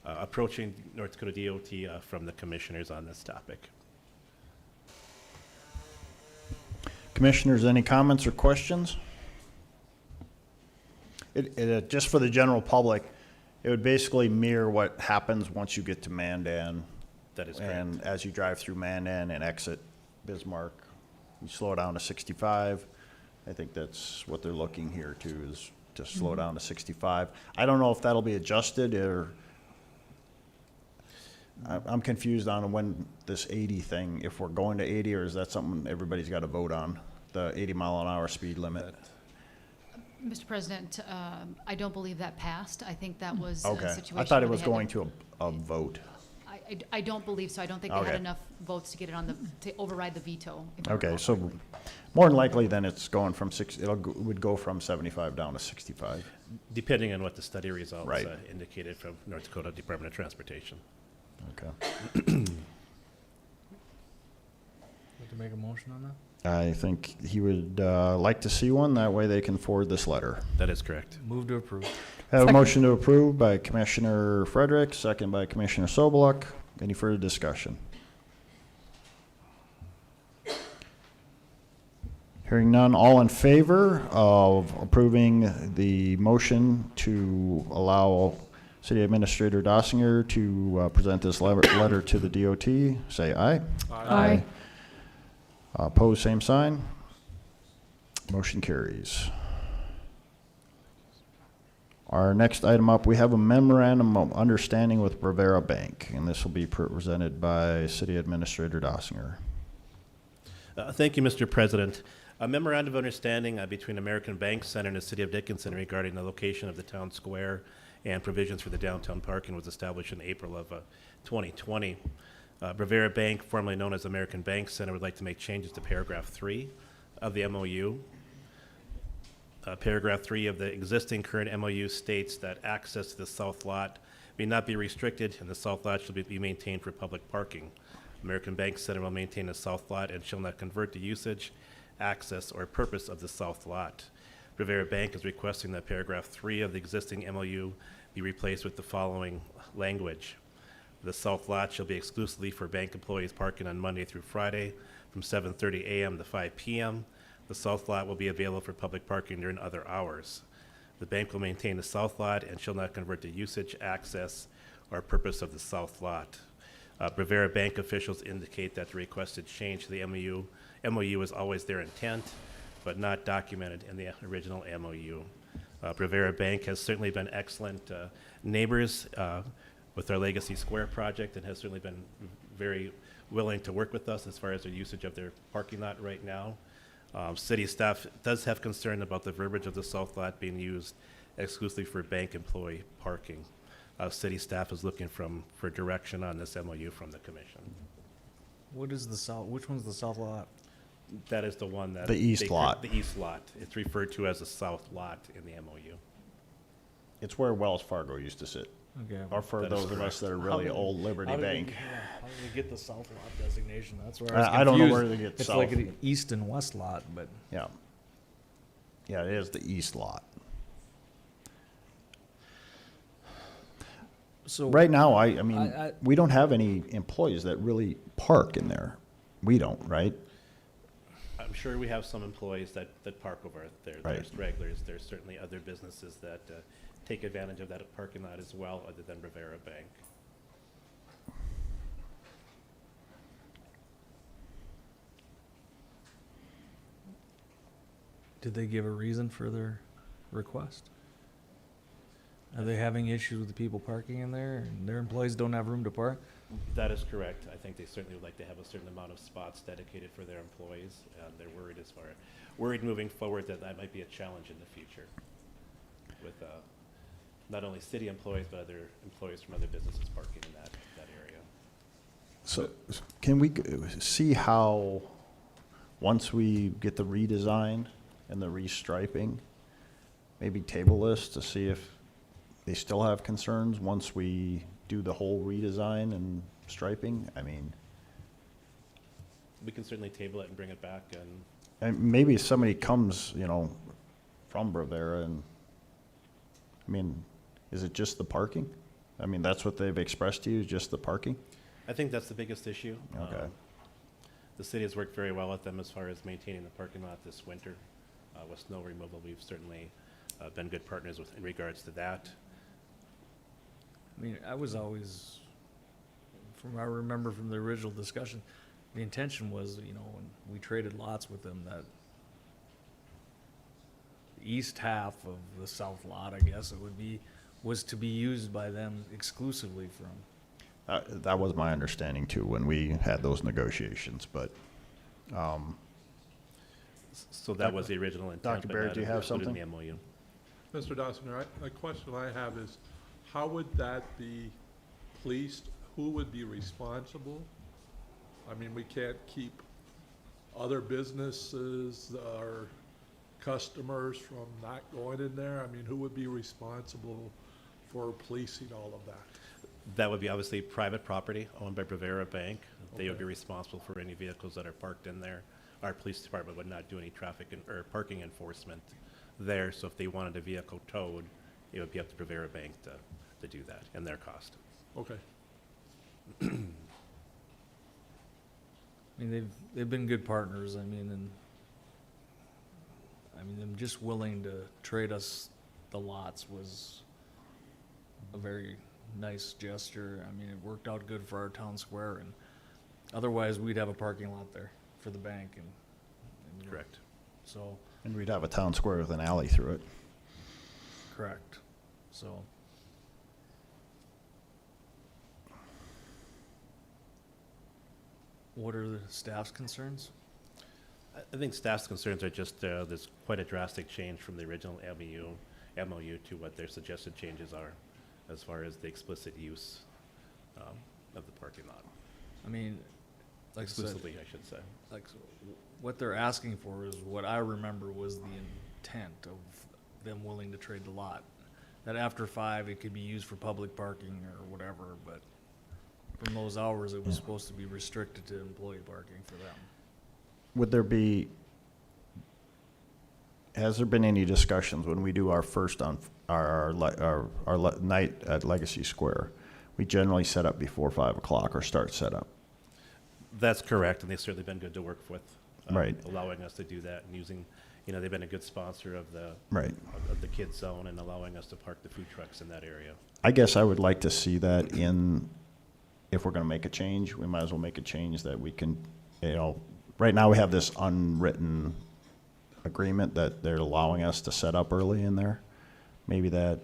approaching North Dakota DOT from the commissioners on this topic. Commissioners, any comments or questions? Just for the general public, it would basically mirror what happens once you get to Mandan. That is correct. And as you drive through Mandan and exit Bismarck, you slow down to 65. I think that's what they're looking here too, is to slow down to 65. I don't know if that'll be adjusted or, I'm confused on when this 80 thing, if we're going to 80, or is that something everybody's got to vote on, the 80-mile-an-hour speed limit? Mr. President, I don't believe that passed. I think that was a Okay, situation. I thought it where was they had going to a vote. I don't believe so. I don't think they had Okay. enough votes to get it on to override the veto. if I Okay, recall so correctly. more than likely then it's going from would go from 75 down to 65. Depending on what the study results Right. Indicated from North Dakota Department of Transportation. Okay. Like to make a motion on that? I think he would like to see one. That way they can forward this letter. That is correct. Move to approve. I have a Second. motion to approve by Commissioner Frederick, second by Commissioner Sobeluk. Any further discussion? Hearing none, all in favor of approving the motion to allow City Administrator Dossinger to present this letter to the DOT, say aye. Aye. Opposed, same sign. Motion carries. Our next item up, we have a memorandum of understanding with Rivera Bank, and this will be presented by City Administrator Dossinger. Thank you, Mr. President. A memorandum of understanding between American Bank Center and the City of Dickinson regarding the location of the town square and provisions for the downtown parking was established in April of 2020. Rivera Bank, formerly known as American Bank Center, would like to make changes to paragraph 3 of the MOU. Paragraph 3 of the existing current MOU states that access to the south lot may not be restricted, and the south lot shall be maintained for public parking. American Bank Center will maintain the south lot and shall not convert the usage, access, or purpose of the south lot. Rivera Bank is requesting that paragraph 3 of the existing MOU be replaced with the following language. The south lot shall be exclusively for bank employees parking on Monday through Friday from 7:30 a.m. to 5 p.m. The south lot will be available for public parking during other hours. The bank will maintain the south lot and shall not convert the usage, access, or purpose of the south lot. Rivera Bank officials indicate that the requested change to the MOU is always their intent, but not documented in the original MOU. Rivera Bank has certainly been excellent neighbors with our Legacy Square project and has certainly been very willing to work with us as far as their usage of their parking lot right now. City staff does have concern about the verbiage of the south lot being used exclusively for bank employee parking. City staff is looking for direction on this MOU from the commission. What is the south, which one's the south lot? That is the one that. The east lot. The east lot. It's referred to as the south lot in the MOU. It's where Wells Fargo used to sit. Okay. Or for That is those of us correct. that are How really did- old, Liberty how did we- Bank. How did we get the south lot designation? That's where I was I don't know confused. where they get It's south. like an east and west lot, but Yeah. Yeah, it is the east lot. so. Right now, I mean, I- we don't have any employees that really park in there. We don't, right? I'm sure we have some employees that park over there. Right. There's regulars. There's certainly other businesses that take advantage of that parking lot as well, other than Rivera Bank. Did they give a reason for their request? Are they having issues with the people parking in there and their employees don't have room to park? That is correct. I think they certainly would like to have a certain amount of spots dedicated for their employees. They're worried moving forward that that might be a challenge in the future with not only city employees, but other employees from other businesses parking in that area. So can we see how, once we get the redesign and the restriping, maybe table this to see if they still have concerns once we do the whole redesign and striping? I mean, We can certainly table it and bring it back and and maybe if somebody comes, from Rivera and, I mean, is it just the parking? I mean, that's what they've expressed to you, is just the parking? I think that's the biggest issue. Okay. The city has worked very well with them as far as maintaining the parking lot this winter. With snow removal, we've certainly been good partners in regards to that. I mean, I was always, from what I remember from the original discussion, the intention was, when we traded lots with them, that the east half of the south lot, I guess it would be, was to be used by them exclusively from. That was my understanding too, when we had those negotiations, but, So that was the original intent. Dr. but Barrett, not do you have included in something? the MOU. Mr. Dossinger, a question I have is, how would that be policed? Who would be responsible? I mean, we can't keep other businesses or customers from not going in there. I mean, who would be responsible for policing all of that? That would be obviously private property owned by Rivera Bank. They would Okay. be responsible for any vehicles that are parked in there. Our police department would not do any or parking enforcement there, so if they wanted a vehicle towed, it would be up to Rivera Bank to do that, and their cost. Okay. I mean, they've been good partners. I mean, them just willing to trade us the lots was a very nice gesture. I mean, it worked out good for our town square, and otherwise we'd have a parking lot there for the bank and Correct. so And we'd have a town square with an alley through it. Correct. So. What are the staff's concerns? I think staff's concerns are just, there's quite a drastic change from the original MOU to what their suggested changes are as far as the explicit use of the parking lot. I mean, like I said, Exclusively, I should say. like what they're asking for is what I remember was the intent of them willing to trade the lot. That after 5, it could be used for public parking or whatever, but from those hours, it was supposed to be restricted to employee parking for them. Would there be, has there been any discussions when we do our first on our night at Legacy Square? We generally set up before 5 o'clock or start setup. That's correct, and they've certainly been good to work with. Right. Allowing us to do that and using, they've been a good sponsor of the Right. of the kids zone and allowing us to park the food trucks in that area. I guess I would like to see that in, if we're going to make a change, we might as well make a change that we can, right now we have this unwritten agreement that they're allowing us to set up early in there. Maybe that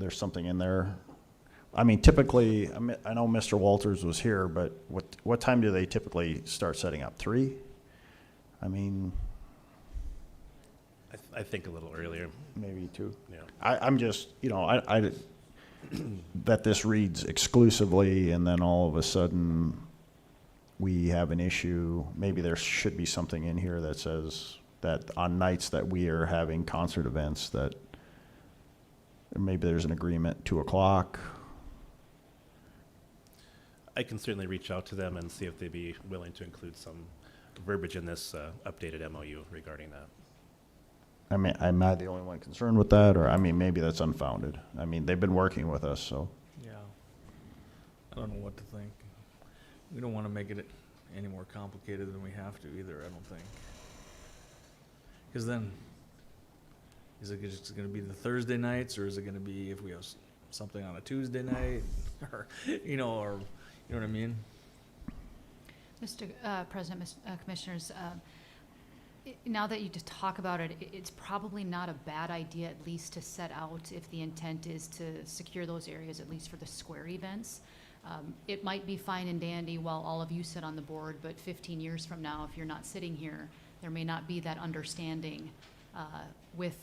there's something in there. I mean, typically, I know Mr. Walters was here, but what time do they typically start setting up? 3? I mean, I think a little earlier. maybe 2. Yeah. I'm just, I that this reads exclusively and then all of a sudden we have an issue. Maybe there should be something in here that says that on nights that we are having concert events that maybe there's an agreement 2 o'clock. I can certainly reach out to them and see if they'd be willing to include some verbiage in this updated MOU regarding that. I mean, am I the only one concerned with that? Or, I mean, maybe that's unfounded. I mean, they've been working with us, so. Yeah. I don't know what to think. We don't want to make it any more complicated than we have to either, I don't think. Because then, is it just going to be the Thursday nights, or is it going to be if we have something on a Tuesday night, or or you know what I mean? Mr. President, Commissioners, now that you just talk about it, it's probably not a bad idea at least to set out if the intent is to secure those areas, at least for the square events. It might be fine and dandy while all of you sit on the board, but 15 years from now, if you're not sitting here, there may not be that understanding with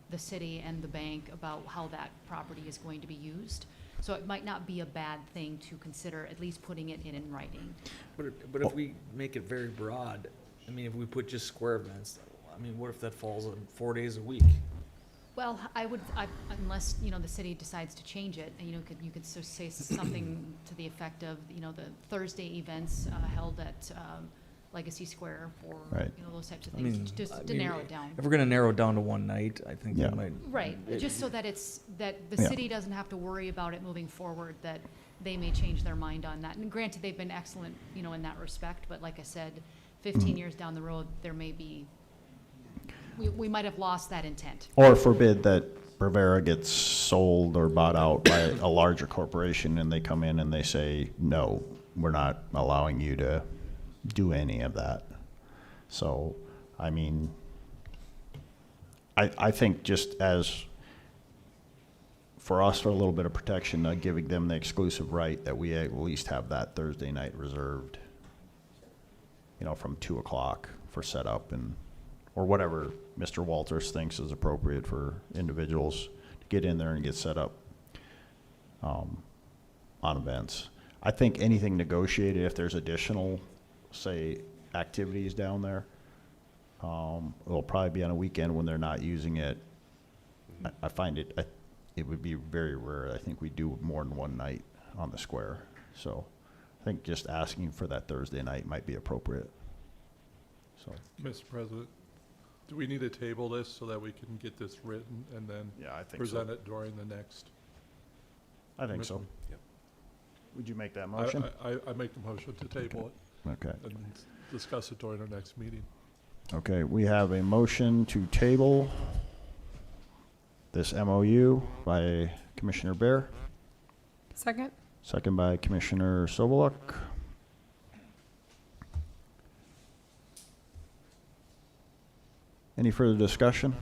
the city and the bank about how that property is going to be used. So it might not be a bad thing to consider at least putting it in writing. But if we make it very broad, I mean, if we put just square events, I mean, what if that falls on 4 days a week? Well, unless, the city decides to change it, and, you could say something to the effect of, the Thursday events held at Legacy Square for, Right. Those types of I things, mean, just to narrow it down. If we're gonna narrow it down to one night, I think Yeah. that might. Right, just so that the Yeah. city doesn't have to worry about it moving forward, that they may change their mind on that. And granted, they've been excellent, in that respect, but like I said, 15 years down the road, there may be, we might have lost that intent. Or forbid that Rivera gets sold or bought out by a larger corporation and they come in and they say, no, we're not allowing you to do any of that. So, I mean, I think just as, for us, for a little bit of protection, giving them the exclusive right that we at least have that Thursday night reserved, from 2 o'clock for setup or whatever Mr. Walters thinks is appropriate for individuals to get in there and get set up on events. I think anything negotiated, if there's additional, say, activities down there, it'll probably be on a weekend when they're not using it. I find it would be very rare. I think we do more than one night on the square. So I think just asking for that Thursday night might be appropriate. So. Mr. President, do we need to table this so that we can get this written and then Yeah, I think present so. it during the next? I think so. Yep. Would you make that motion? I make the motion to table it Okay. and discuss it during our next meeting. Okay, we have a motion to table this MOU by Commissioner Bear, Second? second by Commissioner Soboluk. Any further discussion?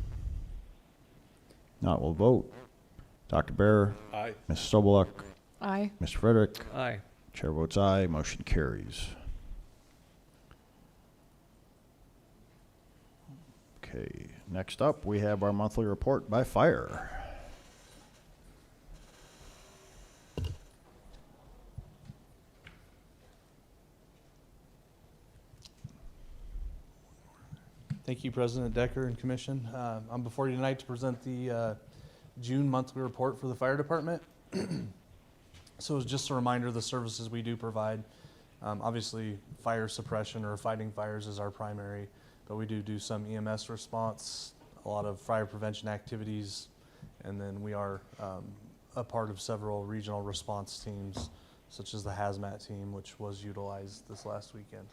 Not, we'll vote. Dr. Bear. Aye. Ms. Sobeluk. Aye. Mr. Frederick. Aye. Chair votes aye, motion carries. Okay, next up, we have our monthly report by fire. Thank you, President Decker and Commission. I'm before you tonight to present the June monthly report for the fire department. So it's just a reminder of the services we do provide. Obviously, fire suppression or fighting fires is our primary, but we do some EMS response, a lot of fire prevention activities, and then we are a part of several regional response teams, such as the hazmat team, which was utilized this last weekend.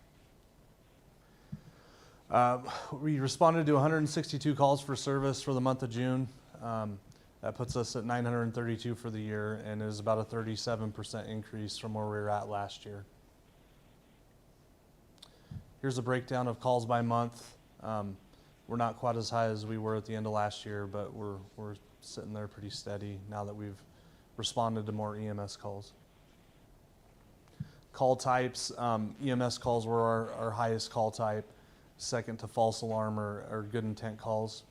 We responded to 162 calls for service for the month of June. That puts us at 932 for the year and is about a 37% increase from where we were at last year. Here's a breakdown of calls by month. We're not quite as high as we were at the end of last year, but we're sitting there pretty steady now that we've responded to more EMS calls. Call types, EMS calls were our highest call type. Second to false alarm or good intent calls.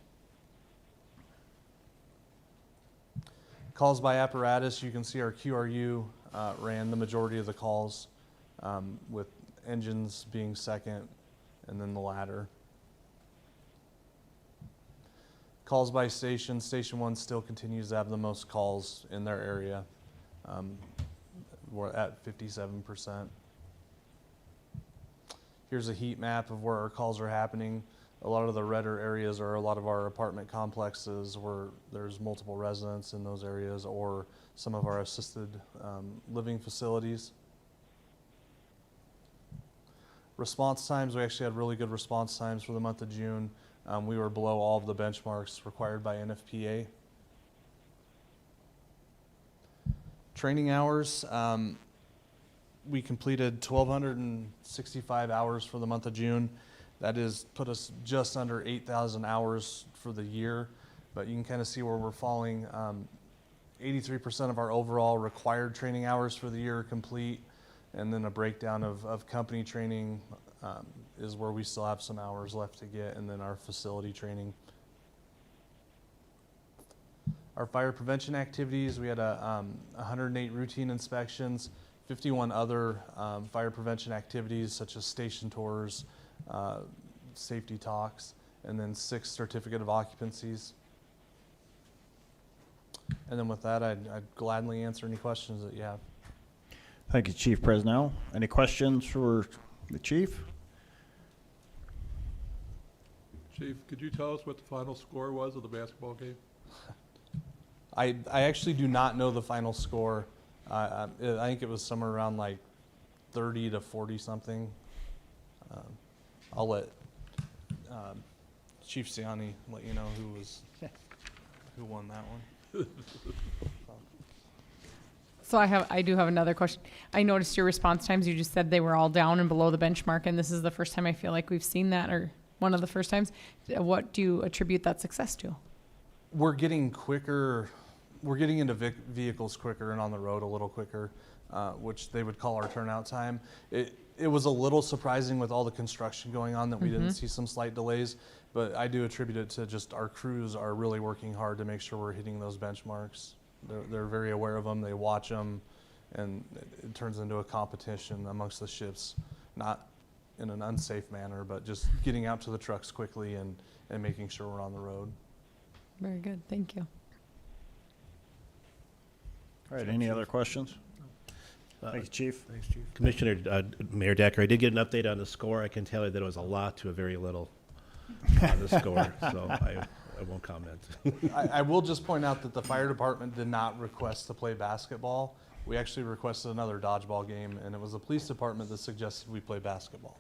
Calls by apparatus, you can see our QRU ran the majority of the calls, with engines being second and then the ladder. Calls by station, Station 1 still continues to have the most calls in their area. We're at 57%. Here's a heat map of where our calls are happening. A lot of the redder areas are a lot of our apartment complexes where there's multiple residents in those areas, or some of our assisted living facilities. Response times, we actually had really good response times for the month of June. We were below all of the benchmarks required by NFPA. Training hours, we completed 1,265 hours for the month of June. That is put us just under 8,000 hours for the year, but you can kind of see where we're falling. 83% of our overall required training hours for the year are complete, and then a breakdown of company training is where we still have some hours left to get, and then our facility training. Our fire prevention activities, we had 108 routine inspections, 51 other fire prevention activities such as station tours, safety talks, and then 6 certificate of occupancies. And then with that, I'd gladly answer any questions that you have. Thank you, Chief Presnell. Any questions for the chief? Chief, could you tell us what the final score was of the basketball game? I actually do not know the final score. I think it was somewhere around like 30 to 40 something. I'll let Chief Siani let you know who won that one. So I do have another question. I noticed your response times, you just said they were all down and below the benchmark, and this is the first time I feel like we've seen that, or one of the first times. What do you attribute that success to? We're getting quicker. We're getting into vehicles quicker and on the road a little quicker, which they would call our turnout time. It was a little surprising with all the construction going on that we didn't see some slight delays, but I do attribute it to just our crews are really working hard to make sure we're hitting those benchmarks. They're very aware of them, they watch them, and it turns into a competition amongst the ships, not in an unsafe manner, but just getting out to the trucks quickly and making sure we're on the road. Very good, thank you. All right, any other questions? Thank you, Chief. Thanks, Chief. Commissioner, Mayor Decker, I did get an update on the score. I can tell you that it was a lot to a very little on the score, so I won't comment. I will just point out that the fire department did not request to play basketball. We actually requested another dodgeball game, and it was the police department that suggested we play basketball.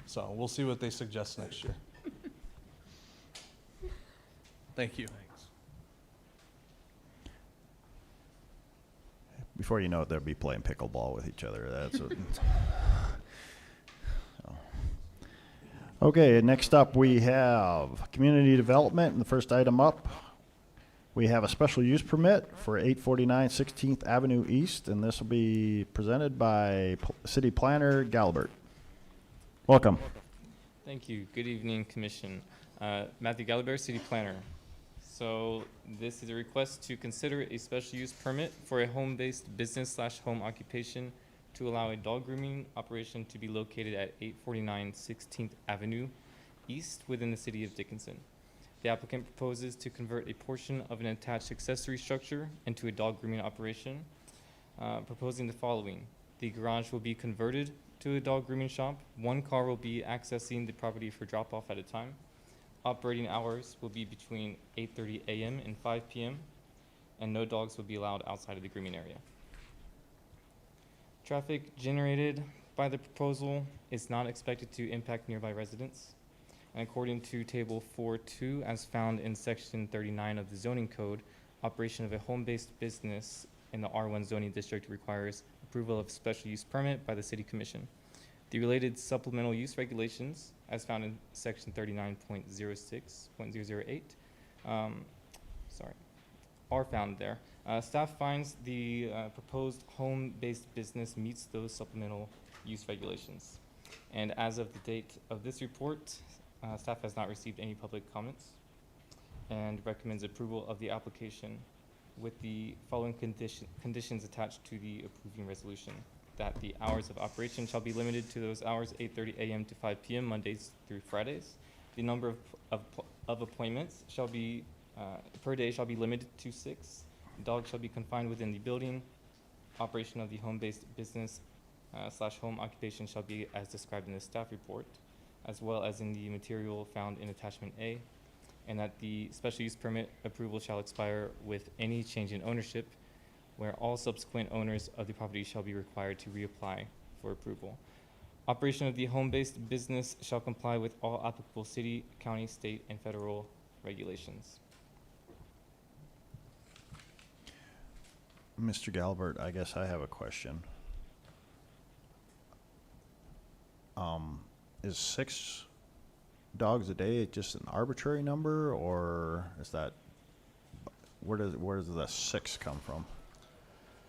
So we'll see what they suggest next year. Thank you. Before you know it, they'll be playing pickleball with each other. That's what. So. Okay, next up we have community development, and the first item up, we have a special use permit for 849 16th Avenue East, and this will be presented by City Planner Galbert. Welcome. Thank you. Good evening, Commission. Matthew Galibert, City Planner. So this is a request to consider a special use permit for a home-based business/home occupation to allow a dog grooming operation to be located at 849 16th Avenue East within the city of Dickinson. The applicant proposes to convert a portion of an attached accessory structure into a dog grooming operation, proposing the following. The garage will be converted to a dog grooming shop. One car will be accessing the property for drop-off at a time. Operating hours will be between 8:30 a.m. and 5 p.m., and no dogs will be allowed outside of the grooming area. Traffic generated by the proposal is not expected to impact nearby residents. And according to Table 4.2, as found in Section 39 of the zoning code, operation of a home-based business in the R1 zoning district requires approval of special use permit by the City Commission. The related supplemental use regulations, as found in Section 39.06.008, are found there. Staff finds the proposed home-based business meets those supplemental use regulations. And as of the date of this report, staff has not received any public comments and recommends approval of the application with the following conditions attached to the approving resolution. That the hours of operation shall be limited to those hours, 8:30 a.m. to 5 p.m., Mondays through Fridays. The number of appointments shall be, per day shall be limited to 6. Dogs shall be confined within the building. Operation of the home-based business / home occupation shall be as described in the staff report, as well as in the material found in attachment A, and that the special use permit approval shall expire with any change in ownership, where all subsequent owners of the property shall be required to reapply for approval. Operation of the home-based business shall comply with all applicable city, county, state, and federal regulations. Mr. Galbert, I guess I have a question. Is 6 dogs a day just an arbitrary number, or is that, where does the 6 come from?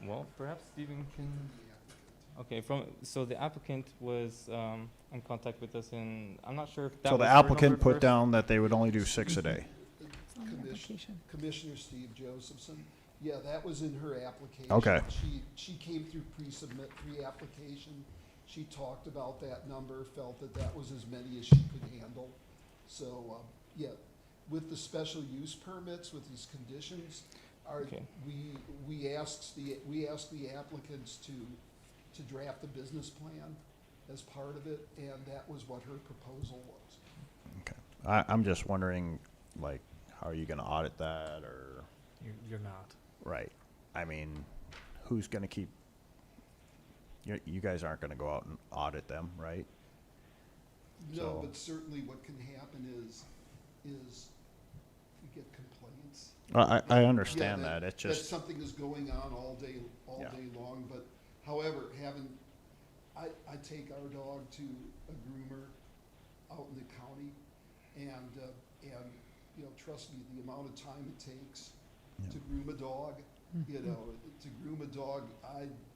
Well, perhaps Stephen can. Okay, so the applicant was in contact with us, and I'm not sure if that So was the her number applicant put first. down that they would only do 6 a day. Commissioner Steve Josephson. Yeah, that was in her application. Okay. She came through pre-submit pre-application. She talked about that number, felt that that was as many as she could handle. So, yeah, with the special use permits, with these conditions, we asked the applicants to draft a business plan as part of it, and that was what her proposal was. Okay. I'm just wondering, like, how are you gonna audit that, or? You're not. Right. I mean, who's gonna keep, you guys aren't gonna go out and audit them, right? No, So- but certainly what can happen is we get complaints. I understand that. It's That just, something is going on all day long, but however, I take our dog to a groomer out in the county, and you know, trust me, the amount of time it takes to groom a dog,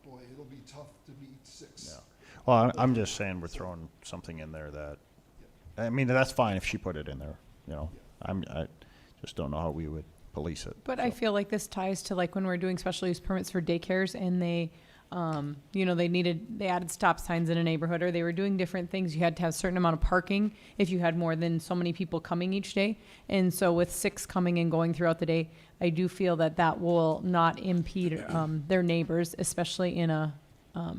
boy, it'll be tough to beat 6. yeah. Well, I'm just saying we're throwing something in there that, I mean, that's fine if she put it in there, you know. I just don't know how we would police it. But I feel like this ties to like when we're doing special use permits for daycares and they, you know, they added stop signs in a neighborhood, or they were doing different things. You had to have a certain amount of parking if you had more than so many people coming each day. And so with 6 coming and going throughout the day, I do feel that that will not impede their neighbors, especially in a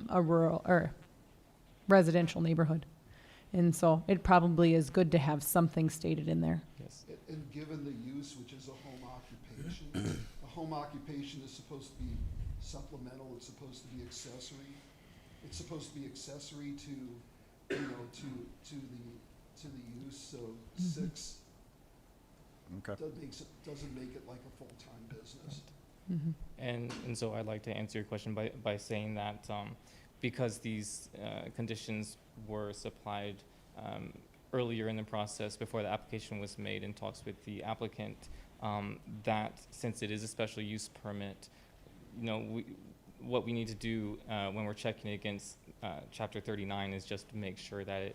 rural or residential neighborhood. And so it probably is good to have something stated in there. Yes. And given the use, which is a home occupation, a home occupation is supposed to be supplemental, it's supposed to be accessory. It's supposed to be accessory to, you know, to the use, so 6 Okay. doesn't make it like a full-time business. And so I'd like to answer your question by saying that because these conditions were supplied earlier in the process, before the application was made, in talks with the applicant, that since it is a special use permit, what we need to do when we're checking against Chapter 39 is just to make sure that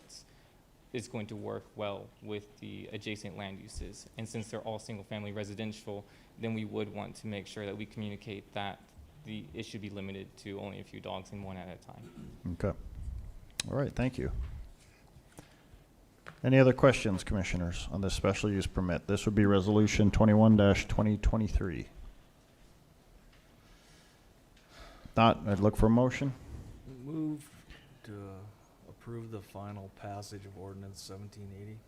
it's going to work well with the adjacent land uses. And since they're all single-family residential, then we would want to make sure that we communicate that it should be limited to only a few dogs and one at a time. Okay. All right, thank you. Any other questions, commissioners, on this special use permit? This would be Resolution 21-2023. Not, I'd look for a motion. Move to approve the final passage of ordinance 1780.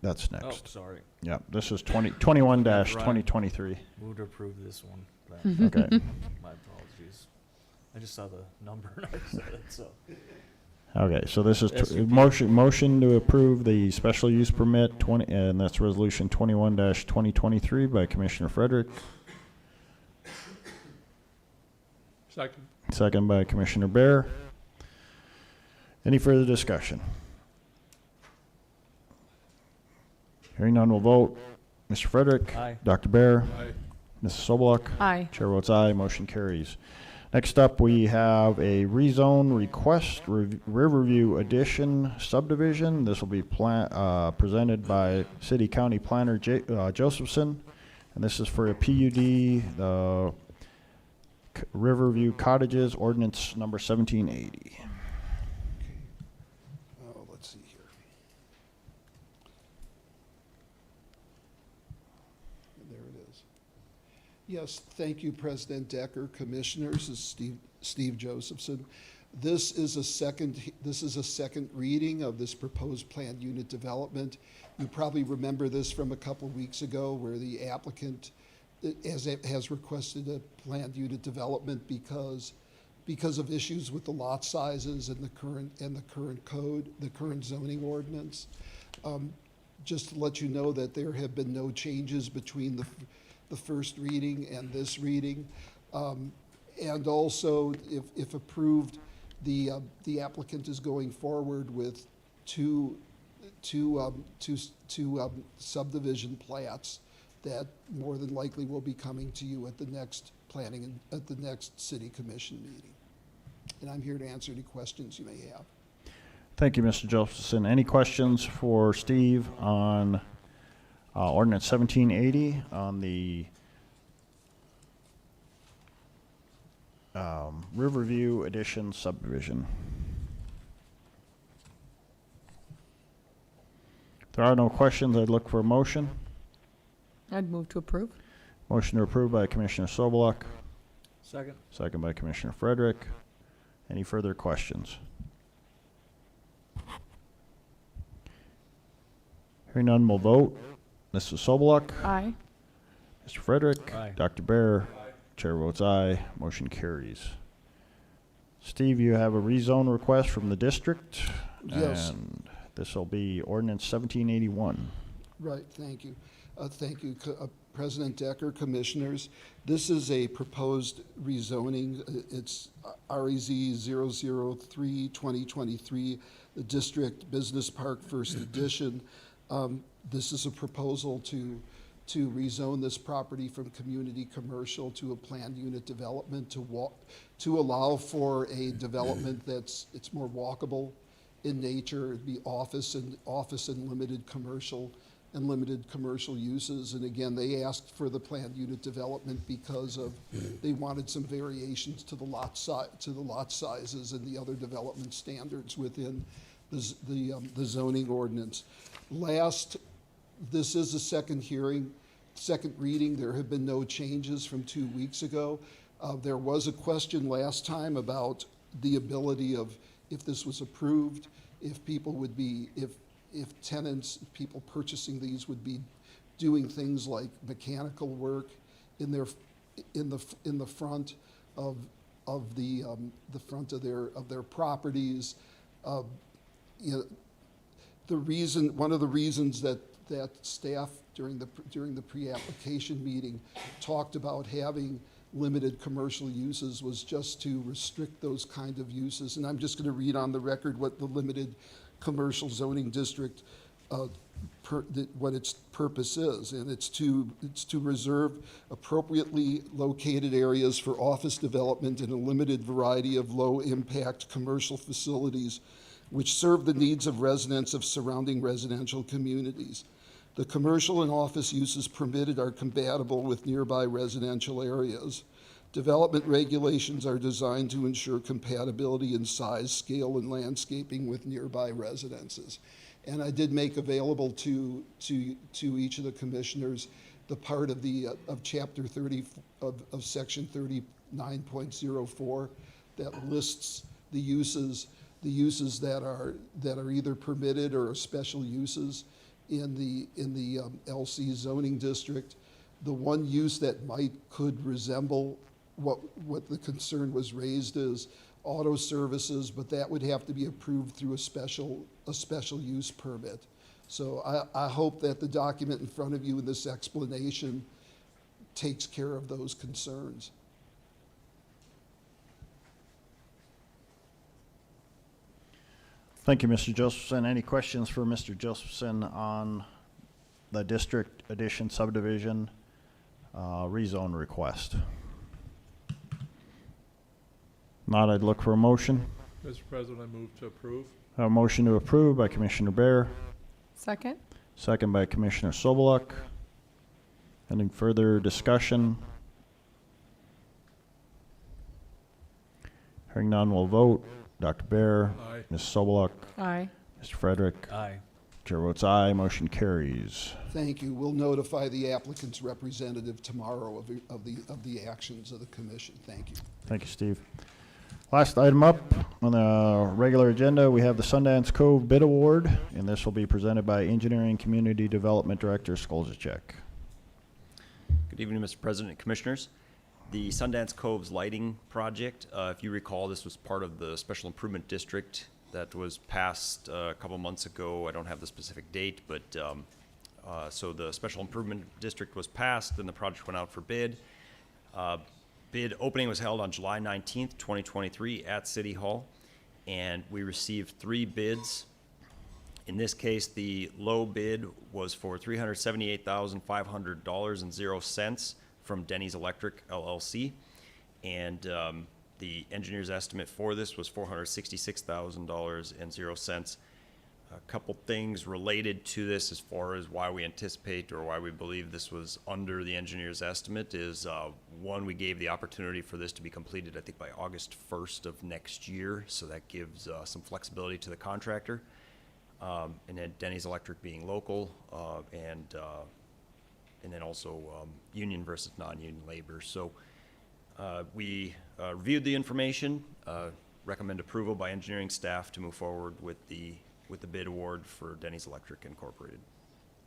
That's Oh, next. sorry. Yeah, this is 21-2023. Move to approve this one. Okay. My apologies. I just saw the number and I said it, so. Okay, so this is SUP. motion to approve the special use permit and that's Resolution 21-2023 by Commissioner Frederick, Second. second by Commissioner Bear. Any further discussion? Hearing none, we'll vote. Mr. Frederick? Aye. Dr. Bear? Aye. Mrs. Sobeluk? Aye. Chair votes aye, motion carries. Next up, we have a rezone request, Riverview Addition subdivision. This will be presented by City County Planner Josephson, and this is for a PUD, the Riverview Cottages, ordinance number 1780. Oh, let's see here. There it is. Yes, thank you, President Decker, Commissioners. This is Steve Josephson. This is a second reading of this proposed planned unit development. You probably remember this from a couple weeks ago, where the applicant has requested a planned unit development because of issues with the lot sizes and the current code, the current zoning ordinance. Just to let you know that there have been no changes between the first reading and this reading. And also, if approved, the applicant is going forward with two subdivision plats that more than likely will be coming to you at the next at the next city commission meeting. And I'm here to answer any questions you may have. Thank you, Mr. Josephson. Any questions for Steve on ordinance 1780 on the Riverview Addition subdivision? If there are no questions, I'd look for a motion. I'd move to approve. Motion to approve by Commissioner Sobeluk, Second. second by Commissioner Frederick. Any further questions? Hearing none, we'll vote. Mrs. Sobeluk? Aye. Mr. Frederick? Aye. Dr. Bear? Chair votes aye. Motion carries. Steve, you have a rezone request from the district? Yes. And this will be ordinance 1781. Right, thank you. Thank you, President Decker, Commissioners. This is a proposed rezoning. It's REZ 003-2023, the District Business Park First Edition. This is a proposal to rezone this property from community commercial to a planned unit development to allow for a development it's more walkable in nature. It'd be office and limited commercial uses. And again, they asked for the planned unit development because they wanted some variations to the lot sizes and the other development standards within the zoning ordinance. This is a second reading. There have been no changes from 2 weeks ago. There was a question last time about the ability of, if this was approved, if tenants, people purchasing these would be doing things like mechanical work in the front of the front of their properties. One of the reasons that staff during the pre-application meeting talked about having limited commercial uses was just to restrict those kind of uses. And I'm just going to read on the record what the limited commercial zoning district, what its purpose is, and it's to reserve appropriately located areas for office development in a limited variety of low-impact commercial facilities which serve the needs of residents of surrounding residential communities. The commercial and office uses permitted are compatible with nearby residential areas. Development regulations are designed to ensure compatibility in size, scale, and landscaping with nearby residences. And I did make available to each of the commissioners the part of chapter 30 of section 39.04 that lists the uses that are either permitted or special uses in the LC zoning district. The one use that could resemble what the concern was raised is auto services, but that would have to be approved through a special use permit. So I hope that the document in front of you in this explanation takes care of those concerns. Thank you, Mr. Josephson. Any questions for Mr. Josephson on the district addition subdivision rezone request? Not, I'd look for a motion. Mr. President, I move to approve. A motion to approve by Commissioner Bear, Second? second by Commissioner Sobeluk. Any further discussion? Hearing none, we'll vote. Dr. Bear. Aye. Ms. Sobeluk. Aye. Mr. Frederick. Aye. Chair votes aye. Motion carries. Thank you. We'll notify the applicant's representative tomorrow of the actions of the commission. Thank you. Thank you, Steve. Last item up on the regular agenda, we have the Sundance Cove Bid Award, and this will be presented by Engineering Community Development Director Skolzacek. Good evening, Mr. President and Commissioners. The Sundance Coves Lighting Project, if you recall, this was part of the Special Improvement District that was passed a couple months ago. I don't have the specific date, but so the Special Improvement District was passed, then the project went out for bid. Bid opening was held on July 19th, 2023 at City Hall, and we received 3 bids. In this case, the low bid was for $378,500.00 from Denny's Electric LLC, and the engineer's estimate for this was $466,000.00. A couple things related to this as far as why we anticipate or why we believe this was under the engineer's estimate is, one, we gave the opportunity for this to be completed, I think, by August 1st of next year, so that gives some flexibility to the contractor. And then Denny's Electric being local, and then also union versus non-union labor. So we reviewed the information, recommend approval by engineering staff to move forward with the bid award for Denny's Electric Incorporated,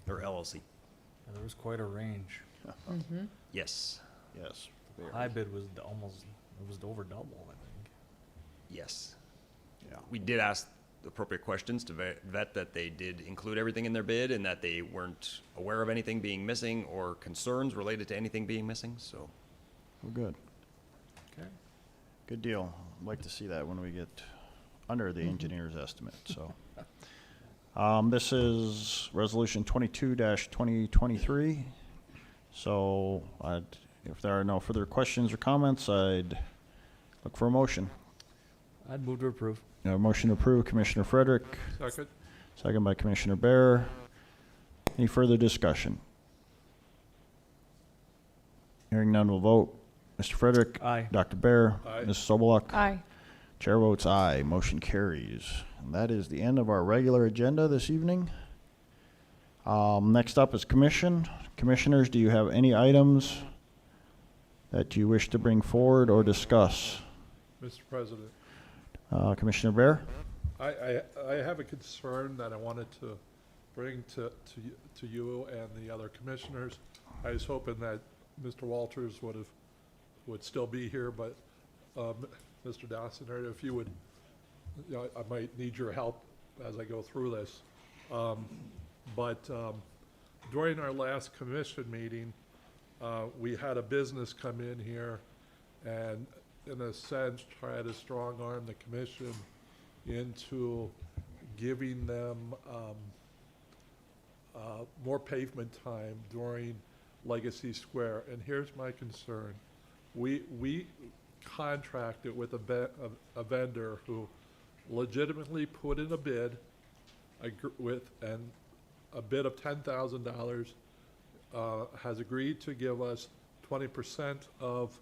or LLC. Yeah, there was quite a range. Mm-hmm. Yes. Yes. High bid was almost, it was over double, I think. Yes. Yeah. We did ask the appropriate questions to vet that they did include everything in their bid and that they weren't aware of anything being missing or concerns related to anything being missing, so. Well, good. Okay. Good deal. I'd like to see that when we get under the engineer's estimate, so. This is resolution 22-2023. So if there are no further questions or comments, I'd look for a motion. I'd move to approve. A motion to approve, Commissioner Frederick. Second. Second by Commissioner Bear. Any further discussion? Hearing none, we'll vote. Mr. Frederick. Aye. Dr. Bear. Aye. Ms. Sobeluk. Aye. Chair votes aye. Motion carries. And that is the end of our regular agenda this evening. Next up is commission. Commissioners, do you have any items that you wish to bring forward or discuss? Mr. President, Commissioner Bear? I have a concern that I wanted to bring to you and the other commissioners. I was hoping that Mr. Walters would still be here, but Mr. Dawson, if you would, I might need your help as I go through this. But during our last commission meeting, we had a business come in here and, in a sense, try to strong arm the commission into giving them more pavement time during Legacy Square. And here's my concern. We contracted with a vendor who legitimately put in a bid with a bid of $10,000, has agreed to give us 20% of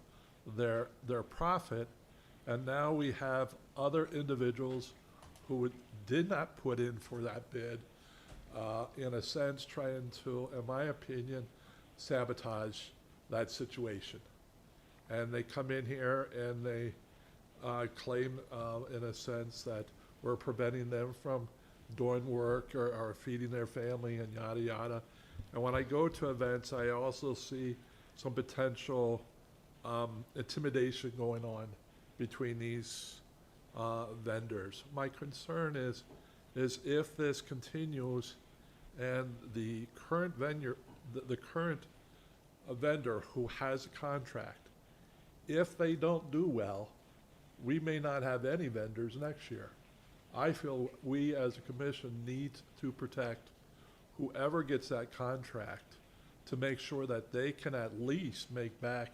their profit, and now we have other individuals who did not put in for that bid, in a sense trying to, in my opinion, sabotage that situation. And they come in here and they claim, in a sense, that we're preventing them from doing work or feeding their family and yada yada. And when I go to events, I also see some potential intimidation going on between these vendors. My concern is if this continues and the current vendor, the current vendor who has a contract, if they don't do well, we may not have any vendors next year. I feel we as a commission need to protect whoever gets that contract to make sure that they can at least make back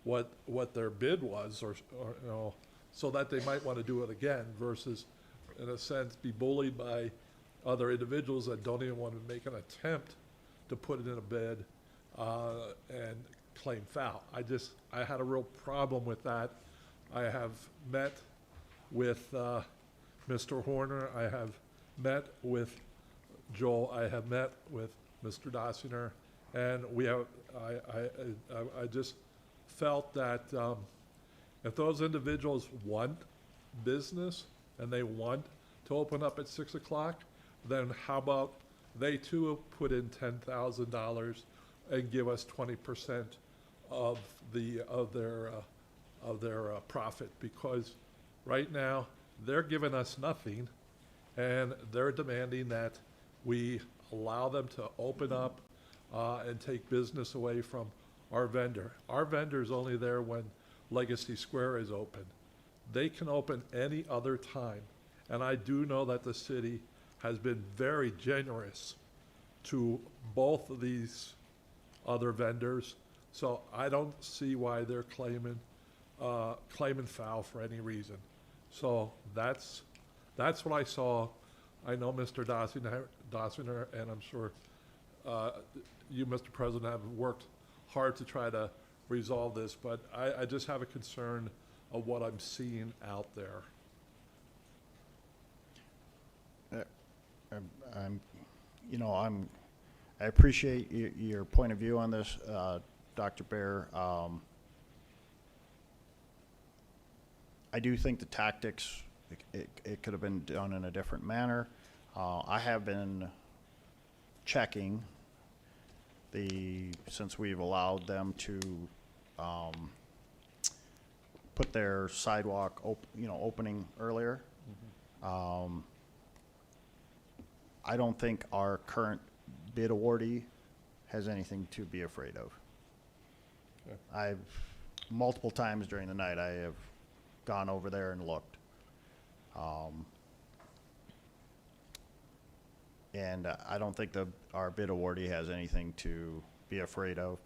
what their bid was, or you know, so that they might want to do it again versus, in a sense, be bullied by other individuals that don't even want to make an attempt to put it in a bid and claim foul. I had a real problem with that. I have met with Mr. Horner. I have met with Joel. I have met with Mr. Dossinger, and we have. I just felt that if those individuals want business and they want to open up at 6 o'clock, then how about they too put in $10,000 and give us 20% of their profit, because right now they're giving us nothing and they're demanding that we allow them to open up and take business away from our vendor. Our vendor is only there when Legacy Square is open. They can open any other time. And I do know that the city has been very generous to both of these other vendors. So I don't see why they're claiming foul for any reason. So that's what I saw. I know Mr. Dossinger, and I'm sure you, Mr. President, have worked hard to try to resolve this, but I just have a concern of what I'm seeing out there. I appreciate your point of view on this, Dr. Bear. I do think the tactics, it could have been done in a different manner. I have been checking since we've allowed them to put their sidewalk opening earlier. I don't think our current bid awardee has anything to be afraid of. Okay. I've multiple times during the night I have gone over there and looked. And I don't think our bid awardee has anything to be afraid of.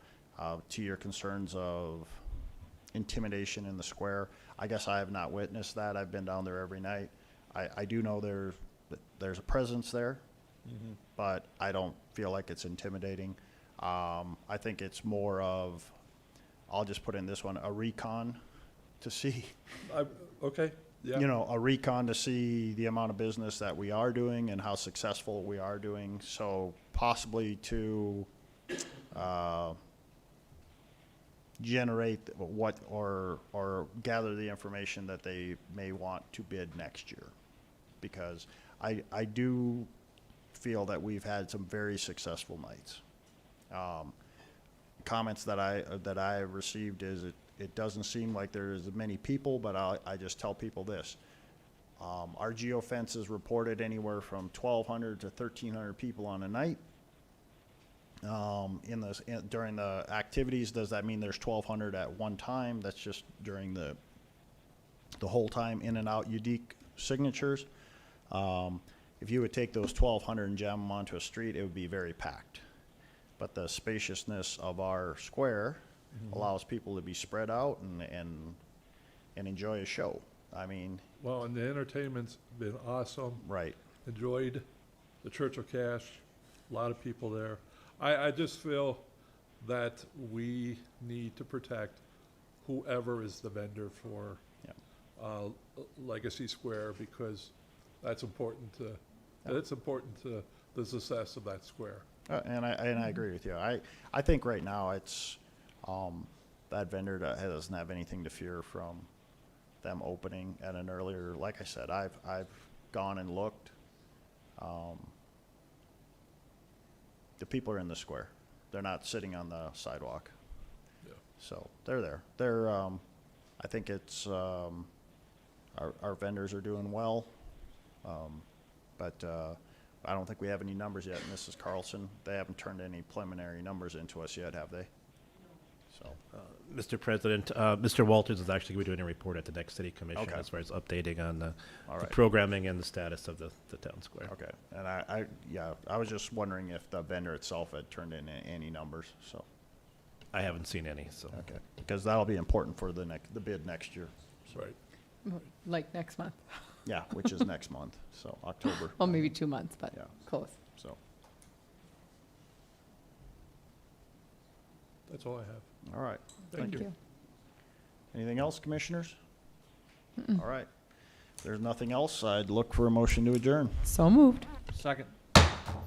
To your concerns of intimidation in the square, I guess I have not witnessed that. I've been down there every night. I do know there's a presence there, but I don't feel like it's intimidating. I think it's more of, I'll just put in this one, a recon to see. Okay. Yeah. A recon to see the amount of business that we are doing and how successful we are doing. So possibly to generate or gather the information that they may want to bid next year. Because I do feel that we've had some very successful nights. Comments that I have received is it doesn't seem like there's as many people, but I just tell people this. Our geofence is reported anywhere from 1,200 to 1,300 people on a night. During the activities, does that mean there's 1,200 at one time? That's just during the whole time, in and out, unique signatures. if you would take those 1,200 and jam them onto a street, it would be very packed. But the spaciousness of our square allows people to be spread out and enjoy a show. I mean, Well, and the entertainment's been awesome. right. Enjoyed the Churchill Cash, a lot of people there. I just feel that we need to protect whoever is the vendor for Legacy Square, because that's important to, the success of that square. And I agree with you. I think right now it's, that vendor doesn't have anything to fear from them opening at an earlier, like I said, I've gone and looked. The people are in the square. They're not sitting on the sidewalk. Yeah. So they're there. They're, I think it's, our vendors are doing well. But I don't think we have any numbers yet. Mrs. Carlson, they haven't turned any preliminary numbers into us yet, have they? So, Mr. President, Mr. Walters is actually going to be doing a report at the next city commission Okay. as far as updating on the All right. programming and the status of the town square. okay. And I was just wondering if the vendor itself had turned in any numbers, so, I haven't seen any, so. okay. Because that'll be important for the bid next year. Right. Like next month. Yeah, which is next month, so October. Well, maybe 2 months, but Yeah. close. So, That's all I have. all right. Thank you. Anything else, commissioners? All right. If there's nothing else, I'd look for a motion to adjourn. So moved. Second.